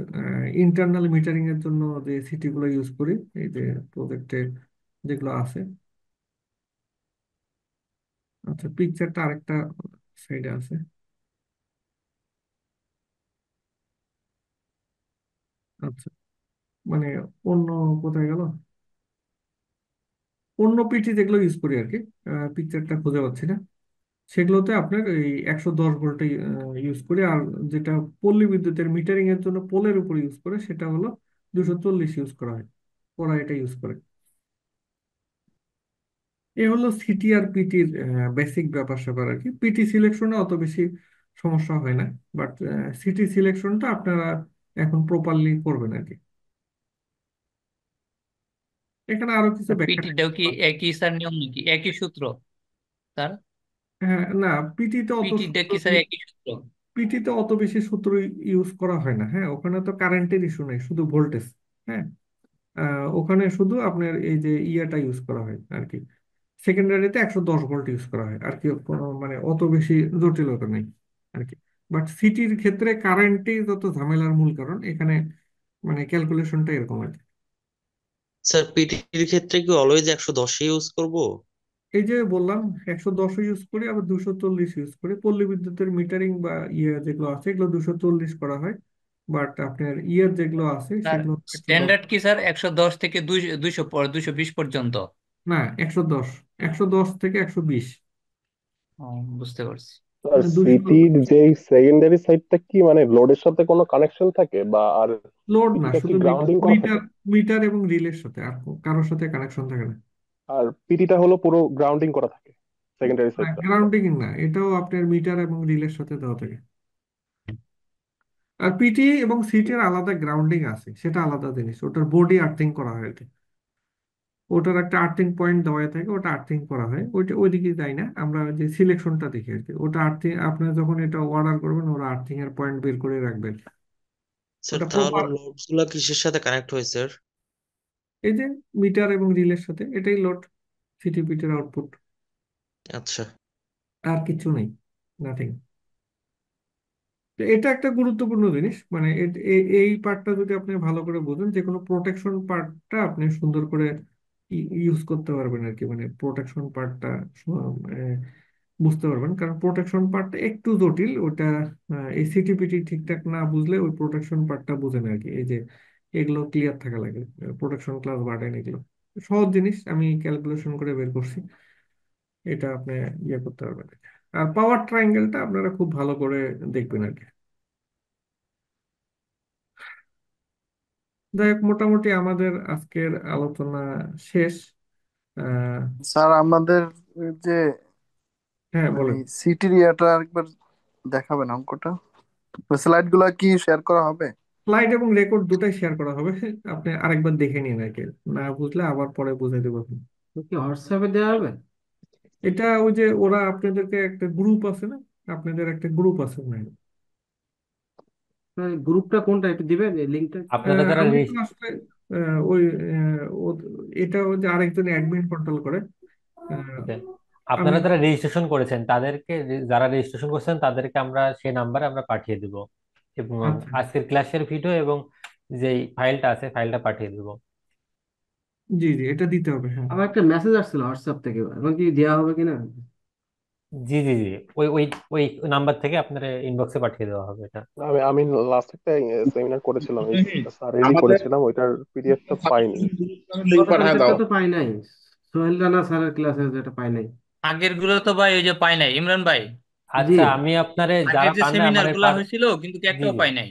ইন্টারনাল মিটারিং এর জন্য যে সিটি গুলো ইউজ করি, এই যে প্রজেক্টে যেগুলো আছে। আচ্ছা, পিকচারটা আরেকটা সাইডে আছে। আচ্ছা, মানে অন্য কোথায় গেল, অন্য পিটি যেগুলো ইউজ করি আর কি, পিকচারটা খুঁজে পাচ্ছি না, সেগুলোতে আপনার এই 110 ভোল্টে ইউজ করি, আর যেটা পল্লী বিদ্যুতের মিটারিং এর জন্য পোলের উপর ইউজ করে সেটা হলো 240 ইউজ করা হয়, ওরা এটা ইউজ করে। এ হলো সিটি আর পিটির বেসিক ব্যাপার স্যাপার আর কি। পিটি সিলেকশনে অত বেশি সমস্যা হয় না, বাট সিটি সিলেকশনটা আপনারা এখন প্রপারলি করবেন আর কি। এখানে আরো কিছু ব্যাখ্যা পিটিটাও থাকতে কি পারে। একই স্যার নিয়ম নাকি, একই সূত্র স্যার? হ্যাঁ, না, পিটিতে অত পিটিটা সূত্র, কি স্যার একই সূত্র? পিটিতে অত বেশি সূত্র ইউজ করা হয় না। হ্যাঁ, ওখানে তো কারেন্টের ইস্যু নেই, শুধু ভোল্টেজ। হ্যাঁ, ওখানে শুধু আপনার এই যে ইয়াটা ইউজ করা হয় আর কি, সেকেন্ডারিতে 110 ভোল্ট ইউজ করা হয় আর কি, কোনো মানে অত বেশি জটিলতা নেই আর কি। বাট সিটির ক্ষেত্রে কারেন্টই যত ঝামেলার মূল কারণ, এখানে মানে ক্যালকুলেশনটা এরকম আর কি। স্যার পিটির ক্ষেত্রে কি অলওয়েজ 110 ইউজ করব? এই যে বললাম 110 ইউজ করি, আবার 240 ইউজ করি, পল্লী বিদ্যুতের মিটারিং বা ইয়ে যেগুলো আছে এগুলো 240 করা হয়, বাট আপনার ইয়ের যেগুলো আছে স্যার সেগুলো 110। স্ট্যান্ডার্ড কি স্যার 110 থেকে 220 পর্যন্ত? না, 110, 110 থেকে 120। বুঝতে পারছি। আর 200 সিটির যে সেকেন্ডারি সাইডটা কি মানে লোডের সাথে কোনো কানেকশন থাকে বা আর লোড না, পিটিটা কি শুধু গ্রাউন্ডিং করা মিটার থাকে? মিটার এবং রিলের সাথে, আর কারোর সাথে কানেকশন থাকে না। আর পিটিটা হলো পুরো গ্রাউন্ডিং করা থাকে সেকেন্ডারি না, সাইডটা। গ্রাউন্ডিং না, এটাও আপনার মিটার এবং রিলের সাথে দেওয়া থাকে। আর পিটি এবং সিটির আলাদা গ্রাউন্ডিং আছে, সেটা আলাদা জিনিস, ওটার বডি আর্থিং করা হয় আর কি। ওটার একটা আর্থিং পয়েন্ট দেওয়া থাকে, ওটা আর্থিং করা হয়, ওইটা ওইদিকে যাই না, আমরা যে সিলেকশনটা দেখি আর কি। ওটা আর্থিং, আপনি যখন এটা অর্ডার করবেন ওরা আর্থিং এর পয়েন্ট বের করে রাখবেন। স্যার ওটা তাহলে প্রপার, লোডস গুলা কিসের সাথে কানেক্ট হয় স্যার? এই যে মিটার এবং রিলের সাথে, এটাই লোড, সিটি পিটির আউটপুট, আচ্ছা আর কিছু নেই, নাথিং। এটা একটা গুরুত্বপূর্ণ জিনিস, মানে এই পার্টটা যদি আপনি ভালো করে বোঝেন, যে কোনো প্রোটেকশন পার্টটা আপনি সুন্দর করে ইউজ করতে পারবেন আর কি। মানে প্রোটেকশন পার্টটা বুঝতে পারবেন, কারণ প্রোটেকশন পার্টটা একটু জটিল ওটা। এই সিটিপিটি ঠিকঠাক না বুঝলে ওই প্রোটেকশন পার্টটা বুঝে না আর কি। এই যে এগুলো ক্লিয়ার থাকা লাগে, প্রোটেকশন ক্লাস বার্ডেন, এগুলো সহজ জিনিস, আমি ক্যালকুলেশন করে বের করছি। এটা আপনি ইয়ে করতে পারবেন। আর পাওয়ার ট্রায়াঙ্গেলটা আপনারা খুব ভালো করে দেখবেন আর কি। যাই হোক, মোটামুটি আমাদের আজকের আলোচনা শেষ। আহ, স্যার আমাদের যে হ্যাঁ, মানে বলেন। সিটির ইয়াটা আরেকবার দেখাবেন অঙ্কটা, স্লাইড গুলা কি শেয়ার করা হবে? স্লাইড এবং রেকর্ড দুটাই শেয়ার করা হবে, আপনি আরেকবার দেখে নিন আর কি। না বুঝলে আবার পরে বুঝাই দেবো আপনি। তো কি হোয়াটসঅ্যাপে দেওয়া হবে? এটা ওই যে ওরা আপনাদেরকে একটা গ্রুপ আছে না, আপনাদের একটা গ্রুপ আছে না? গ্রুপটা কোনটা একটু দিবেন, এই লিঙ্কটা? আপনারা যারা আমি তো আসলে ওই এটা ওই যে আরেকজন অ্যাডমিন কন্ট্রোল করে। আহ, ওকে, আমি আপনারা যারা রেজিস্ট্রেশন করেছেন তাদেরকে, যারা রেজিস্ট্রেশন করেছেন তাদেরকে আমরা সেই নাম্বারে আমরা পাঠিয়ে দিব, এবং আচ্ছা, আজকের ক্লাসের ভিডিও এবং যেই ফাইলটা আছে ফাইলটা পাঠিয়ে দিব। জি জি, এটা দিতে হবে, হ্যাঁ। আমার একটা মেসেজ আসছিল হোয়াটসঅ্যাপ থেকে, এখন কি দেওয়া হবে কিনা? জি জি জি, ওই ওই ওই নাম্বার থেকে আপনার ইনবক্সে পাঠিয়ে দেওয়া হবে এটা। আমি আমি লাস্ট একটা সেমিনার করেছিলাম, এই স্যারেরই আমাদের করেছিলাম, ওইটার পিডিএফটা পাইনি। লিঙ্ক পাঠায় গতকালকেরটা দাও। তো পাই নাই, সোহেল রানা স্যারের ক্লাসে যেটা পাই নাই। আগের গুলো তো ভাই ওই যে পাই নাই, ইমরান ভাই। জি, আচ্ছা, আমি আপনারে আগের যারা যে পান না সেমিনার আমার গুলা হয়েছিল কিন্তু জি একটাও জি, পাই নাই।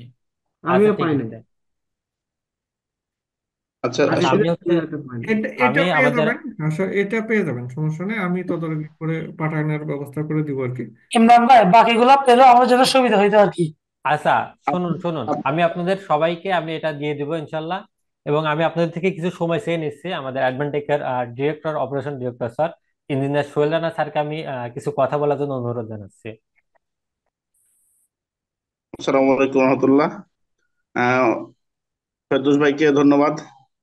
আচ্ছা আমিও ঠিক পাই নাই, আছে। আচ্ছা আচ্ছা আগের আমি হচ্ছে সেমিনারটা পাই নাই। এটা আমি পেয়ে আমাদের যাবেন, আচ্ছা এটা পেয়ে যাবেন, সমস্যা নেই, আমি তদারকি করে পাঠানোর ব্যবস্থা করে দিব আর কি। ইমরান ভাই, বাকিগুলো পেলেও আমার জন্য সুবিধা হইতো আর কি। আচ্ছা, শুনুন শুনুন, আমি আপনাদের সবাইকে আমি এটা দিয়ে দিব ইনশাল্লাহ। এবং আমি আপনাদের থেকে কিছু সময় চেয়ে নিচ্ছি, আমাদের অ্যাডভান্টেকের director, operation director sir, engineer Sohel Rana স্যারকে আমি কিছু কথা বলার জন্য অনুরোধ জানাচ্ছি। আসসালামু আলাইকুম রহমতুল্লাহ। আহ ফেরদৌস ভাইকে ধন্যবাদ,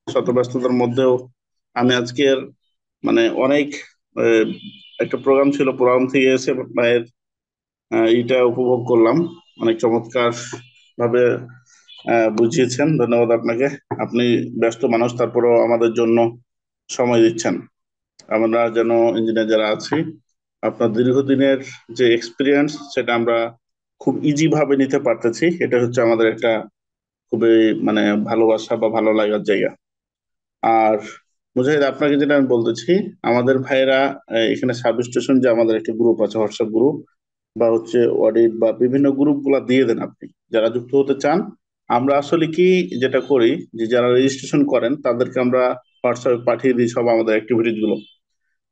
শত ব্যস্ততার মধ্যেও আমি আজকের মানে অনেক আহ, একটা প্রোগ্রাম ছিল, প্রোগ্রাম থেকে এসে ভাইয়ের এইটা উপভোগ করলাম। অনেক চমৎকার ভাবে বুঝিয়েছেন, ধন্যবাদ আপনাকে। আপনি ব্যস্ত মানুষ, তারপরেও আমাদের জন্য সময় দিচ্ছেন। আমরা যেন ইঞ্জিনিয়ার যারা আছি, আপনার দীর্ঘদিনের যে এক্সপিরিয়েন্স সেটা আমরা খুব ইজি ভাবে নিতে পারতেছি, এটা হচ্ছে আমাদের একটা খুবই মানে ভালোবাসা বা ভালো লাগার জায়গা। আর মুজাহিদ, আপনাকে যেটা আমি বলতেছি, আমাদের ভাইয়েরা এখানে সার্ভিস স্টেশন যে আমাদের একটা গ্রুপ আছে, হোয়াটসঅ্যাপ গ্রুপ বা হচ্ছে অডিট বা বিভিন্ন গ্রুপ গুলা দিয়ে দেন আপনি, যারা যুক্ত হতে চান। আমরা আসলে কি যেটা করি, যে যারা রেজিস্ট্রেশন করেন তাদেরকে আমরা হোয়াটসঅ্যাপে পাঠিয়ে দিই সব আমাদের অ্যাক্টিভিটিস গুলো,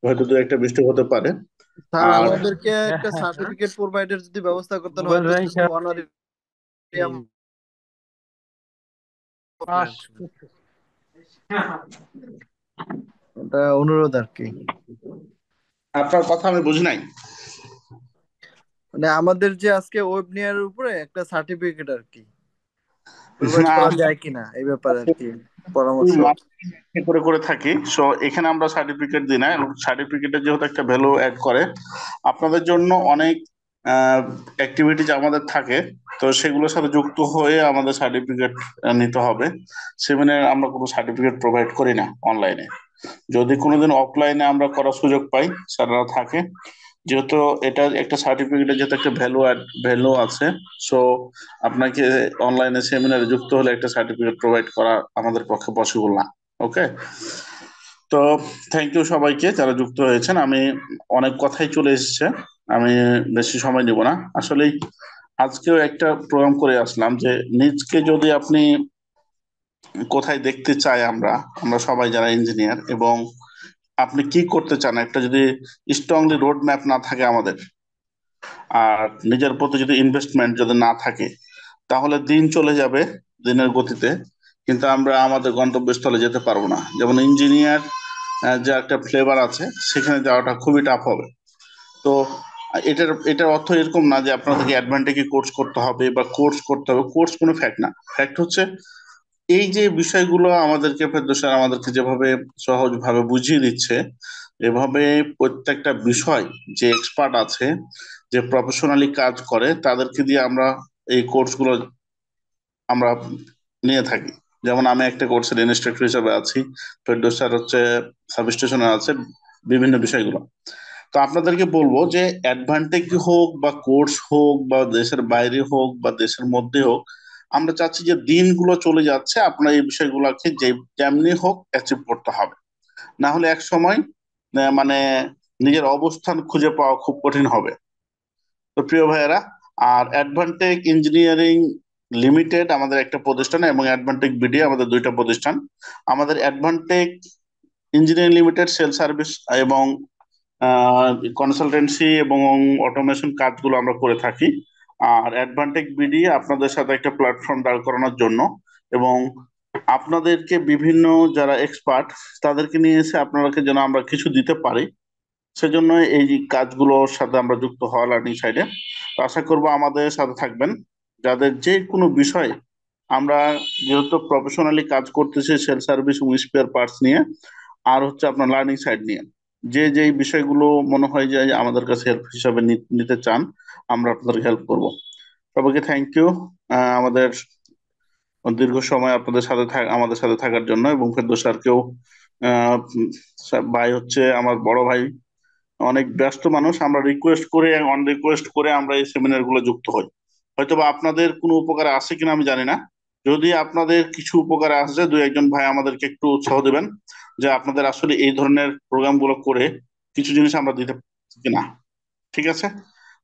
হয়তো দু একটা মিস্টেক হতে পারে। স্যার আর আমাদেরকে হ্যাঁ একটা হ্যাঁ হ্যাঁ, সার্টিফিকেট প্রোভাইডার যদি ব্যবস্থা করতেন, মোবাইল হয়তো রেখে অনারিয়াম পাস। এটা অনুরোধ আর কি। আপনার কথা আমি বুঝি নাই। মানে আমাদের যে আজকে ওয়েবিনার উপরে একটা সার্টিফিকেট আর কি প্রোভাইড করা যায় কিনা এই ব্যাপারে আর কি পরামর্শ। করে করে থাকি, সো এখানে আমরা সার্টিফিকেট দিই না, এবং সার্টিফিকেটের যেহেতু একটা ভ্যালু অ্যাড করে, আপনাদের জন্য অনেক অ্যাক্টিভিটিজ আমাদের থাকে, তো সেগুলোর সাথে যুক্ত হয়ে আমাদের সার্টিফিকেট নিতে হবে। সেমিনারে আমরা কোনো সার্টিফিকেট প্রোভাইড করি না অনলাইনে। যদি কোনোদিন অফলাইনে আমরা করার সুযোগ পাই, স্যাররা থাকে, যেহেতু এটা একটা সার্টিফিকেটের যেহেতু একটা ভ্যালু আছে, সো আপনাকে অনলাইনে সেমিনারে যুক্ত হলে একটা সার্টিফিকেট প্রোভাইড করা আমাদের পক্ষে পসিবল না। ওকে, তো থ্যাংক ইউ সবাইকে যারা যুক্ত হয়েছেন। আমি অনেক কথাই চলে এসেছে, আমি বেশি সময় নিব না। আসলে আজকেও একটা প্রোগ্রাম করে আসলাম যে নিজকে যদি আপনি কোথায় দেখতে চাই আমরা আমরা সবাই যারা ইঞ্জিনিয়ার, এবং আপনি কি করতে চান, একটা যদি স্ট্রংলি রোড ম্যাপ না থাকে আমাদের, আর নিজের প্রতি যদি ইনভেস্টমেন্ট যদি না থাকে, তাহলে দিন চলে যাবে দিনের গতিতে, কিন্তু আমরা আমাদের গন্তব্যস্থলে যেতে পারবো না। যেমন ইঞ্জিনিয়ার যে একটা ফ্লেভার আছে, সেখানে যাওয়াটা খুবই টাফ হবে। তো এটার অর্থ এরকম না যে আপনাদেরকে অ্যাডভান্টেজে কোর্স করতে হবে বা কোর্স করতে হবে। কোর্স কোনো ফ্যাক্ট না। ফ্যাক্ট হচ্ছে এই যে বিষয়গুলো আমাদেরকে ফেরদৌস স্যার আমাদেরকে যেভাবে সহজভাবে বুঝিয়ে দিচ্ছে, এভাবে প্রত্যেকটা বিষয় যে এক্সপার্ট আছে, যে প্রফেশনালি কাজ করে, তাদেরকে দিয়ে আমরা এই কোর্সগুলো আমরা নিয়ে থাকি। যেমন আমি একটা কোর্সের ইনস্ট্রাক্টর হিসেবে আছি, ফেরদৌস স্যার হচ্ছে সাবস্টেশনে আছে, বিভিন্ন বিষয়গুলো। তো আপনাদেরকে বলবো যে অ্যাডভান্টেজ হোক বা কোর্স হোক বা দেশের বাইরে হোক বা দেশের মধ্যে হোক, আমরা চাচ্ছি যে দিনগুলো চলে যাচ্ছে, আপনার এই বিষয়গুলোকে যেমনি হোক অ্যাচিভ করতে হবে। না হলে এক সময় মানে নিজের অবস্থান খুঁজে পাওয়া খুব কঠিন হবে। তো প্রিয় ভাইয়েরা, আর অ্যাডভান্টেজ ইঞ্জিনিয়ারিং লিমিটেড আমাদের একটা প্রতিষ্ঠান এবং অ্যাডভান্টেজ বিডি আমাদের দুইটা প্রতিষ্ঠান। আমাদের advantage engineering limited sale service এবং কনসালটেন্সি এবং অটোমেশন কাজগুলো আমরা করে থাকি। আর অ্যাডভান্টেজ বিডি আপনাদের সাথে একটা প্ল্যাটফর্ম দাঁড় করানোর জন্য এবং আপনাদেরকে বিভিন্ন যারা এক্সপার্ট তাদেরকে নিয়ে এসে আপনাদেরকে যেন আমরা কিছু দিতে পারি, সেজন্য এই কাজগুলোর সাথে আমরা যুক্ত হওয়া লার্নিং সাইডে। তো আশা করবো আমাদের সাথে থাকবেন। যাদের যে কোনো বিষয়, আমরা যেহেতু প্রফেশনালি কাজ করতেছি সেল সার্ভিস এবং স্পেয়ার পার্টস নিয়ে, আর হচ্ছে আপনার লার্নিং সাইড নিয়ে, যে যেই বিষয়গুলো মনে হয় যে আমাদের কাছে হেল্প হিসাবে নিতে চান, আমরা আপনাদেরকে হেল্প করব। সবাইকে থ্যাংক ইউ আমাদের দীর্ঘ সময় আপনাদের সাথে আমাদের সাথে থাকার জন্য। এবং ফেরদৌস স্যারকেও, ভাই হচ্ছে আমার বড় ভাই, অনেক ব্যস্ত মানুষ, আমরা রিকোয়েস্ট করে অন রিকোয়েস্ট করে আমরা এই সেমিনার গুলো যুক্ত হই। হয়তোবা আপনাদের কোনো উপকারে আসে কিনা আমি জানি না। যদি আপনাদের কিছু উপকারে আসে, দুই একজন ভাই আমাদেরকে একটু উৎসাহ দেবেন যে আপনাদের আসলে এই ধরনের প্রোগ্রাম গুলো করে কিছু জিনিস আমরা দিতে পারছি কিনা। ঠিক আছে?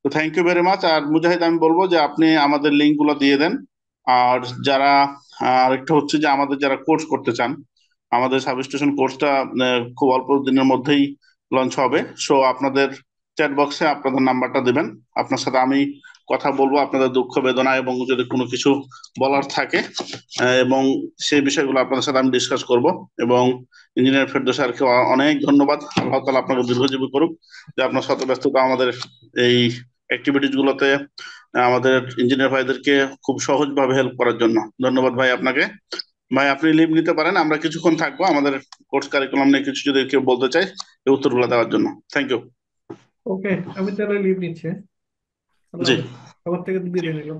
তো থ্যাংক ইউ ভেরি মাচ। আর মুজাহিদ, আমি বলবো যে আপনি আমাদের লিঙ্ক গুলো দিয়ে দেন। আর যারা আরেকটা হচ্ছে যে আমাদের যারা কোর্স করতে চান, আমাদের সাবস্টেশন কোর্সটা খুব অল্প দিনের মধ্যেই লঞ্চ হবে। সো আপনাদের চ্যাট বক্সে আপনাদের নাম্বারটা দিবেন, আপনার সাথে আমি কথা বলবো আপনাদের দুঃখ বেদনা এবং যদি কোনো কিছু বলার থাকে, এবং সেই বিষয়গুলো আপনাদের সাথে আমি ডিসকাস করব। এবং ইঞ্জিনিয়ার ফেরদৌস স্যারকে অনেক ধন্যবাদ। আল্লাহ তাআলা আপনাকে দীর্ঘজীবী করুক, যে আপনার শত ব্যস্ততা আমাদের এই অ্যাক্টিভিটিস গুলোতে আমাদের ইঞ্জিনিয়ার ভাইদেরকে খুব সহজভাবে হেল্প করার জন্য। ধন্যবাদ ভাই আপনাকে। ভাই আপনি লিভ নিতে পারেন, আমরা কিছুক্ষণ থাকবো আমাদের কোর্স কারিকুলাম নিয়ে কিছু যদি কেউ বলতে চায় এই উত্তরগুলো দেওয়ার জন্য। Thank you. ওকে, আমি তাহলে লিভ নিচ্ছি। জি, সবার থেকে বিদায় নিলাম।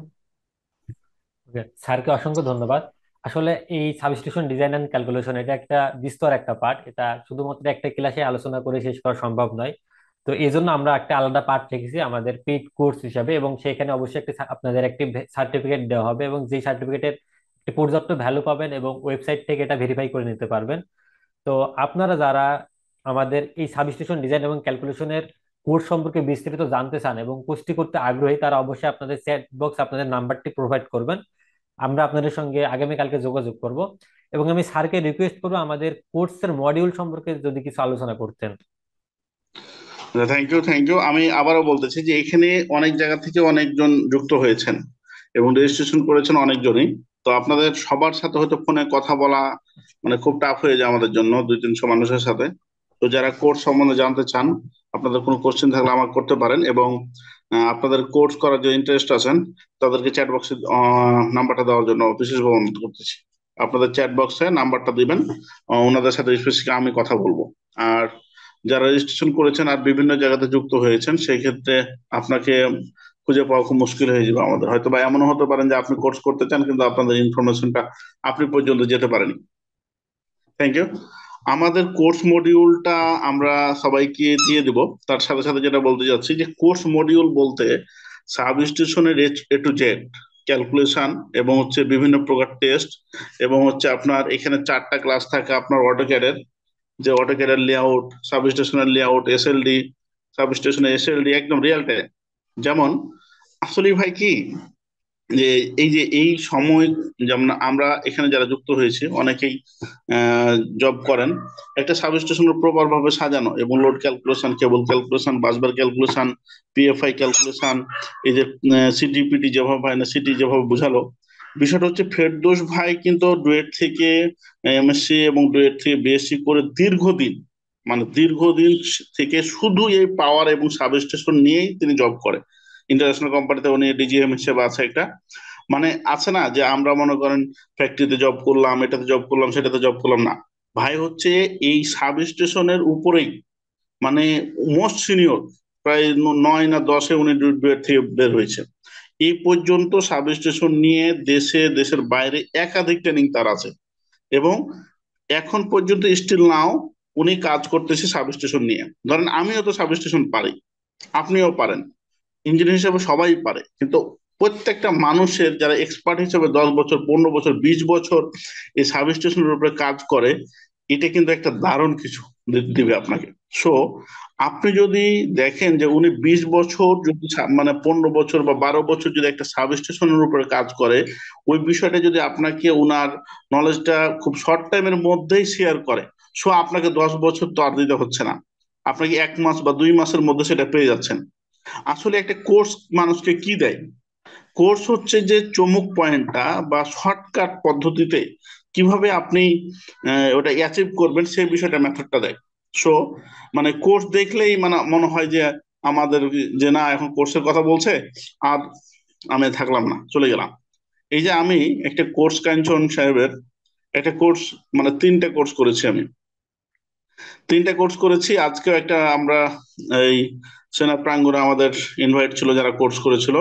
স্যারকে অসংখ্য ধন্যবাদ। আসলে এই সাবস্টিটিউশন ডিজাইন এন্ড ক্যালকুলেশন এটা একটা বিস্তর একটা পার্ট, এটা শুধুমাত্র একটা ক্লাসে আলোচনা করে শেষ করা সম্ভব নয়। তো এই জন্য আমরা একটা আলাদা পার্ট রেখেছি আমাদের পেইড কোর্স হিসাবে, এবং সেখানে অবশ্যই একটা আপনাদের একটি সার্টিফিকেট দেওয়া হবে, এবং যে সার্টিফিকেটের একটি পর্যাপ্ত ভ্যালু পাবেন এবং ওয়েবসাইট থেকে এটা ভেরিফাই করে নিতে পারবেন। তো আপনারা যারা আমাদের এই সাবস্টেশন ডিজাইন এবং ক্যালকুলেশনের কোর্স সম্পর্কে বিস্তারিত জানতে চান এবং কোর্সটি করতে আগ্রহী, তারা অবশ্যই আপনাদের চ্যাট বক্স আপনাদের নাম্বারটি প্রোভাইড করবেন। আমরা আপনাদের সঙ্গে আগামীকালকে যোগাযোগ করব, এবং আমি স্যারকে রিকোয়েস্ট করবো আমাদের কোর্সের মডিউল সম্পর্কে যদি কিছু আলোচনা করতেন। Thank you. আমি আবারও বলতেছি যে এখানে অনেক জায়গা থেকে অনেকজন যুক্ত হয়েছেন এবং রেজিস্ট্রেশন করেছেন অনেকজনই। তো আপনাদের সবার সাথে হয়তো ফোনে কথা বলা মানে খুব টাফ হয়ে যায় আমাদের জন্য, 200-300 মানুষের সাথে। তো যারা কোর্স সম্বন্ধে জানতে চান, আপনাদের কোনো কোশ্চেন থাকলে আমাকে করতে পারেন, এবং আপনাদের কোর্স করার যে ইন্টারেস্ট আছেন তাদেরকে চ্যাট বক্সে নাম্বারটা দেওয়ার জন্য বিশেষভাবে অনুরোধ করতেছি। আপনাদের চ্যাট বক্সে নাম্বারটা দিবেন, ওনাদের সাথে স্পেসিফিক আমি কথা বলবো। আর যারা রেজিস্ট্রেশন করেছেন আর বিভিন্ন জায়গাতে যুক্ত হয়েছেন, সেই ক্ষেত্রে আপনাকে খুঁজে পাওয়া খুব মুশকিল হয়ে যাবে আমাদের। হয়তো বা এমনও হতে পারেন যে আপনি কোর্স করতে চান কিন্তু আপনাদের ইনফরমেশনটা আপনি পর্যন্ত যেতে পারেনি। Thank you. আমাদের কোর্স মডিউলটা আমরা সবাইকে দিয়ে দিব। তার সাথে সাথে যেটা বলতে যাচ্ছি যে কোর্স মডিউল বলতে সাবস্টিটিউশনের এ টু জেড ক্যালকুলেশন এবং হচ্ছে বিভিন্ন প্রকার টেস্ট, এবং হচ্ছে আপনার এখানে 4টা ক্লাস থাকে আপনার অটোক্যাডের, যে অটোক্যাডের লেআউট, সাবস্টেশনের লেআউট, এসএলডি, সাবস্টেশনে এসএলডি একদম রিয়েল টাইম। যেমন আসলে ভাই কি যে এই সময়, যেমন আমরা এখানে যারা যুক্ত হয়েছি অনেকেই জব করেন, একটা সাবস্টেশনের প্রপার ভাবে সাজানো এবং load calculation, cable calculation, busbar calculation, PFI calculation, এই যে সিটিপিটি যেভাবে হয় না, সিটি যেভাবে বোঝালো, বিষয়টা হচ্ছে ফেরদৌস ভাই কিন্তু ডুয়েট থেকে এমএসসি এবং ডুয়েট থেকে বিএসসি করে দীর্ঘদিন থেকে শুধু এই পাওয়ার এবং সাবস্টেশন নিয়েই তিনি জব করে। ইন্টারন্যাশনাল কোম্পানিতে উনি ডিজিএম হিসেবে আছে একটা, মানে আছে না যে আমরা মনে করেন ফ্যাক্টরিতে জব করলাম, এটাতে জব করলাম, সেটাতে জব করলাম না। ভাই হচ্ছে এই সাবস্টেশনের উপরেই মানে মোস্ট সিনিয়র, প্রায় 9 না 10-এ উনি ডুয়েট থেকে বের হয়েছে। এই পর্যন্ত সাবস্টেশন নিয়ে দেশের বাইরে একাধিক ট্রেনিং তার আছে, এবং এখন পর্যন্ত স্টিল নাও উনি কাজ করতেছে সাবস্টেশন নিয়ে। ধরেন আমিও তো সাবস্টেশন পারি, আপনিও পারেন, ইঞ্জিনিয়ার হিসেবে সবাই পারে, কিন্তু প্রত্যেকটা মানুষের যারা এক্সপার্ট হিসেবে 10 বছর, 15 বছর, 20 বছর এই সাবস্টেশনের উপরে কাজ করে, এটা কিন্তু একটা দারুণ কিছু দিবে আপনাকে। সো আপনি যদি দেখেন যে উনি 20 বছর যদি মানে 15 বছর বা 12 বছর যদি একটা সাবস্টেশনের উপরে কাজ করে, ওই বিষয়টা যদি আপনাকে উনার নলেজটা খুব শর্ট টাইমের মধ্যেই শেয়ার করে, সো আপনাকে 10 বছর তো আর দিতে হচ্ছে না, আপনাকে 1 মাস বা 2 মাসের মধ্যে সেটা পেয়ে যাচ্ছেন। আসলে একটা কোর্স মানুষকে কি দেয়? কোর্স হচ্ছে যে চমক পয়েন্টটা বা শর্টকাট পদ্ধতিতে কিভাবে আপনি ওটা অ্যাচিভ করবেন সেই বিষয়টা, মেথডটা দেয়। সো মানে কোর্স দেখলেই মানে মনে হয় যে আমাদের যে না এখন কোর্সের কথা বলছে, আর আমি থাকলাম না, চলে গেলাম। এই যে আমি একটা কোর্স, কাঞ্চন সাহেবের একটা কোর্স, মানে 3টে কোর্স করেছি আমি, 3টে কোর্স করেছি। আজকেও একটা আমরা এই সেনা প্রাঙ্গণে আমাদের ইনভাইট ছিল যারা কোর্স করেছিল,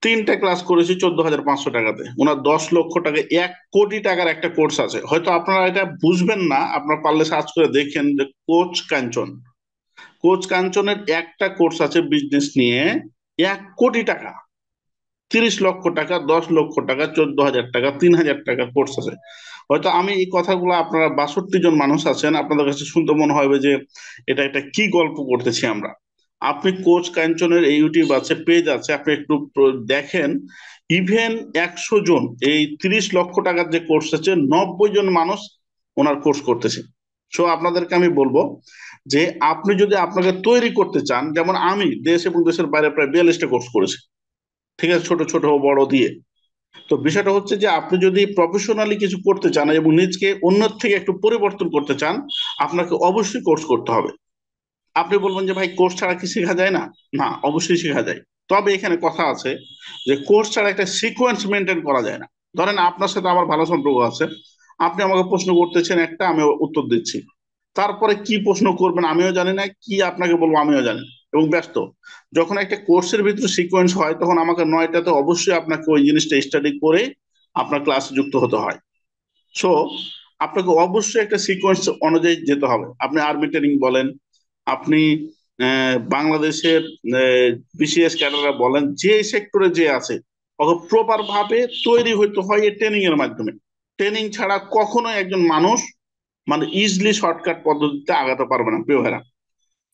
3টে ক্লাস করেছি 14,500 টাকাতে। ওনার 10 লক্ষ টাকা, 1 কোটি টাকার একটা কোর্স আছে, হয়তো আপনারা এটা বুঝবেন না, আপনারা পারলে সার্চ করে দেখেন যে কোচ কাঞ্চনের একটা কোর্স আছে বিজনেস নিয়ে, 1 কোটি টাকা, 30 লক্ষ টাকা, 10 লক্ষ টাকা, 14,000 টাকা, 3,000 টাকা কোর্স আছে। হয়তো আমি এই কথাগুলো, আপনারা 62 জন মানুষ আছেন, আপনাদের কাছে শুনতে মনে হবে যে এটা একটা কি গল্প করতেছি আমরা। আপনি কোচ কাঞ্চনের এই ইউটিউব আছে, পেজ আছে, আপনি একটু দেখেন, ইভেন 100 জন, এই 30 লক্ষ টাকার যে কোর্স আছে 90 জন মানুষ ওনার কোর্স করতেছে। সো আপনাদেরকে আমি বলবো যে আপনি যদি আপনাকে তৈরি করতে চান, যেমন আমি দেশ এবং দেশের বাইরে প্রায় 42টা কোর্স করেছি, ঠিক আছে, ছোট ছোট বড় দিয়ে। তো বিষয়টা হচ্ছে যে আপনি যদি প্রফেশনালি কিছু করতে চান এবং নিজকে অন্যের থেকে একটু পরিবর্তন করতে চান, আপনাকে অবশ্যই কোর্স করতে হবে। আপনি বলবেন যে ভাই কোর্স ছাড়া কি শেখা যায় না? না, অবশ্যই শেখা যায়। তবে এখানে কথা আছে যে কোর্স ছাড়া একটা সিকোয়েন্স মেনটেন করা যায় না। ধরেন আপনার সাথে আমার ভালো সম্পর্ক আছে, আপনি আমাকে প্রশ্ন করতেছেন একটা, আমি উত্তর দিচ্ছি, তারপরে কি প্রশ্ন করবেন আমিও জানি না, কি আপনাকে বলবো আমিও জানি না, এবং ব্যস্ত। যখন একটা কোর্সের ভিতরে সিকোয়েন্স হয়, তখন আমাকে 9টাতে অবশ্যই আপনাকে ওই জিনিসটা স্টাডি করে আপনার ক্লাসে যুক্ত হতে হয়। সো আপনাকে অবশ্যই একটা সিকোয়েন্স অনুযায়ী যেতে হবে। আপনি আর্মি ট্রেনিং বলেন, আপনি বাংলাদেশের বিসিএস ক্যাডাররা বলেন, যে সেক্টরে যে আছে, প্রপার ভাবে তৈরি হইতে হয় এই ট্রেনিং এর মাধ্যমে। ট্রেনিং ছাড়া কখনোই একজন মানুষ মানে ইজিলি শর্টকাট পদ্ধতিতে আগাতে পারবে না, প্রিয় ভাইরা।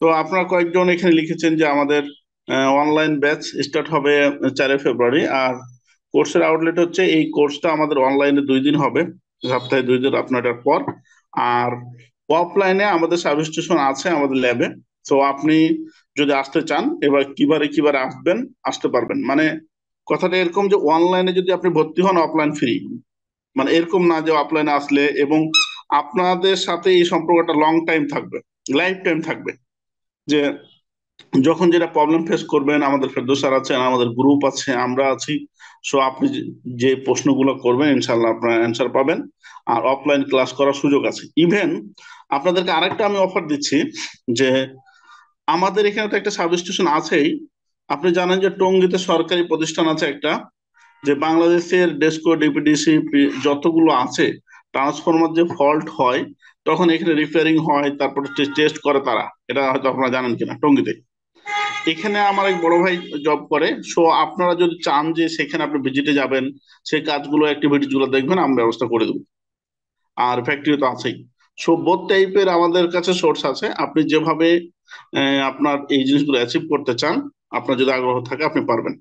তো আপনারা কয়েকজন এখানে লিখেছেন যে আমাদের অনলাইন ব্যাচ স্টার্ট হবে 4 ফেব্রুয়ারি, আর কোর্সের আউটলেট হচ্ছে এই কোর্সটা আমাদের অনলাইনে 2 দিন হবে, সপ্তাহে 2 দিন রাত 9টার পর, আর অফলাইনে আমাদের সাবস্টেশন আছে আমাদের ল্যাবে। তো আপনি যদি আসতে চান, এবার কিবারে আসতে পারবেন। মানে কথাটা এরকম যে অনলাইনে যদি আপনি ভর্তি হন, অফলাইন ফ্রি, মানে এরকম না যে অফলাইনে আসলে, এবং আপনাদের সাথে এই সম্পর্কটা লং টাইম থাকবে, লাইফ টাইম থাকবে, যে যখন যেটা প্রবলেম ফেস করবেন, আমাদের ফেরদৌস স্যার আছেন, আমাদের গ্রুপ আছে, আমরা আছি। সো আপনি যে প্রশ্নগুলো করবেন ইনশাল্লাহ আপনারা অ্যান্সার পাবেন, আর অফলাইন ক্লাস করার সুযোগ আছে। ইভেন আপনাদেরকে আরেকটা আমি অফার দিচ্ছি যে আমাদের এখানে তো একটা সাবস্টেশন আছেই, আপনি জানেন যে টঙ্গীতে সরকারি প্রতিষ্ঠান আছে একটা, যে বাংলাদেশের ডেস্কো, ডিপিডিসি যতগুলো আছে, ট্রান্সফরমার যে ফল্ট হয় তখন এখানে রিপেয়ারিং হয়, তারপরে টেস্ট করে তারা, এটা হয়তো আপনারা জানেন কিনা। টঙ্গীতে এখানে আমার এক বড় ভাই জব করে। সো আপনারা যদি চান যে সেখানে আপনি ভিজিটে যাবেন, সেই কাজগুলো, অ্যাক্টিভিটিস গুলো দেখবেন, আমি ব্যবস্থা করে দেবো। আর ফ্যাক্টরি তো আছেই। সো বোথ টাইপের আমাদের কাছে সোর্স আছে, আপনি যেভাবে আপনার এই জিনিসগুলো অ্যাচিভ করতে চান, আপনার যদি আগ্রহ থাকে আপনি পারবেন।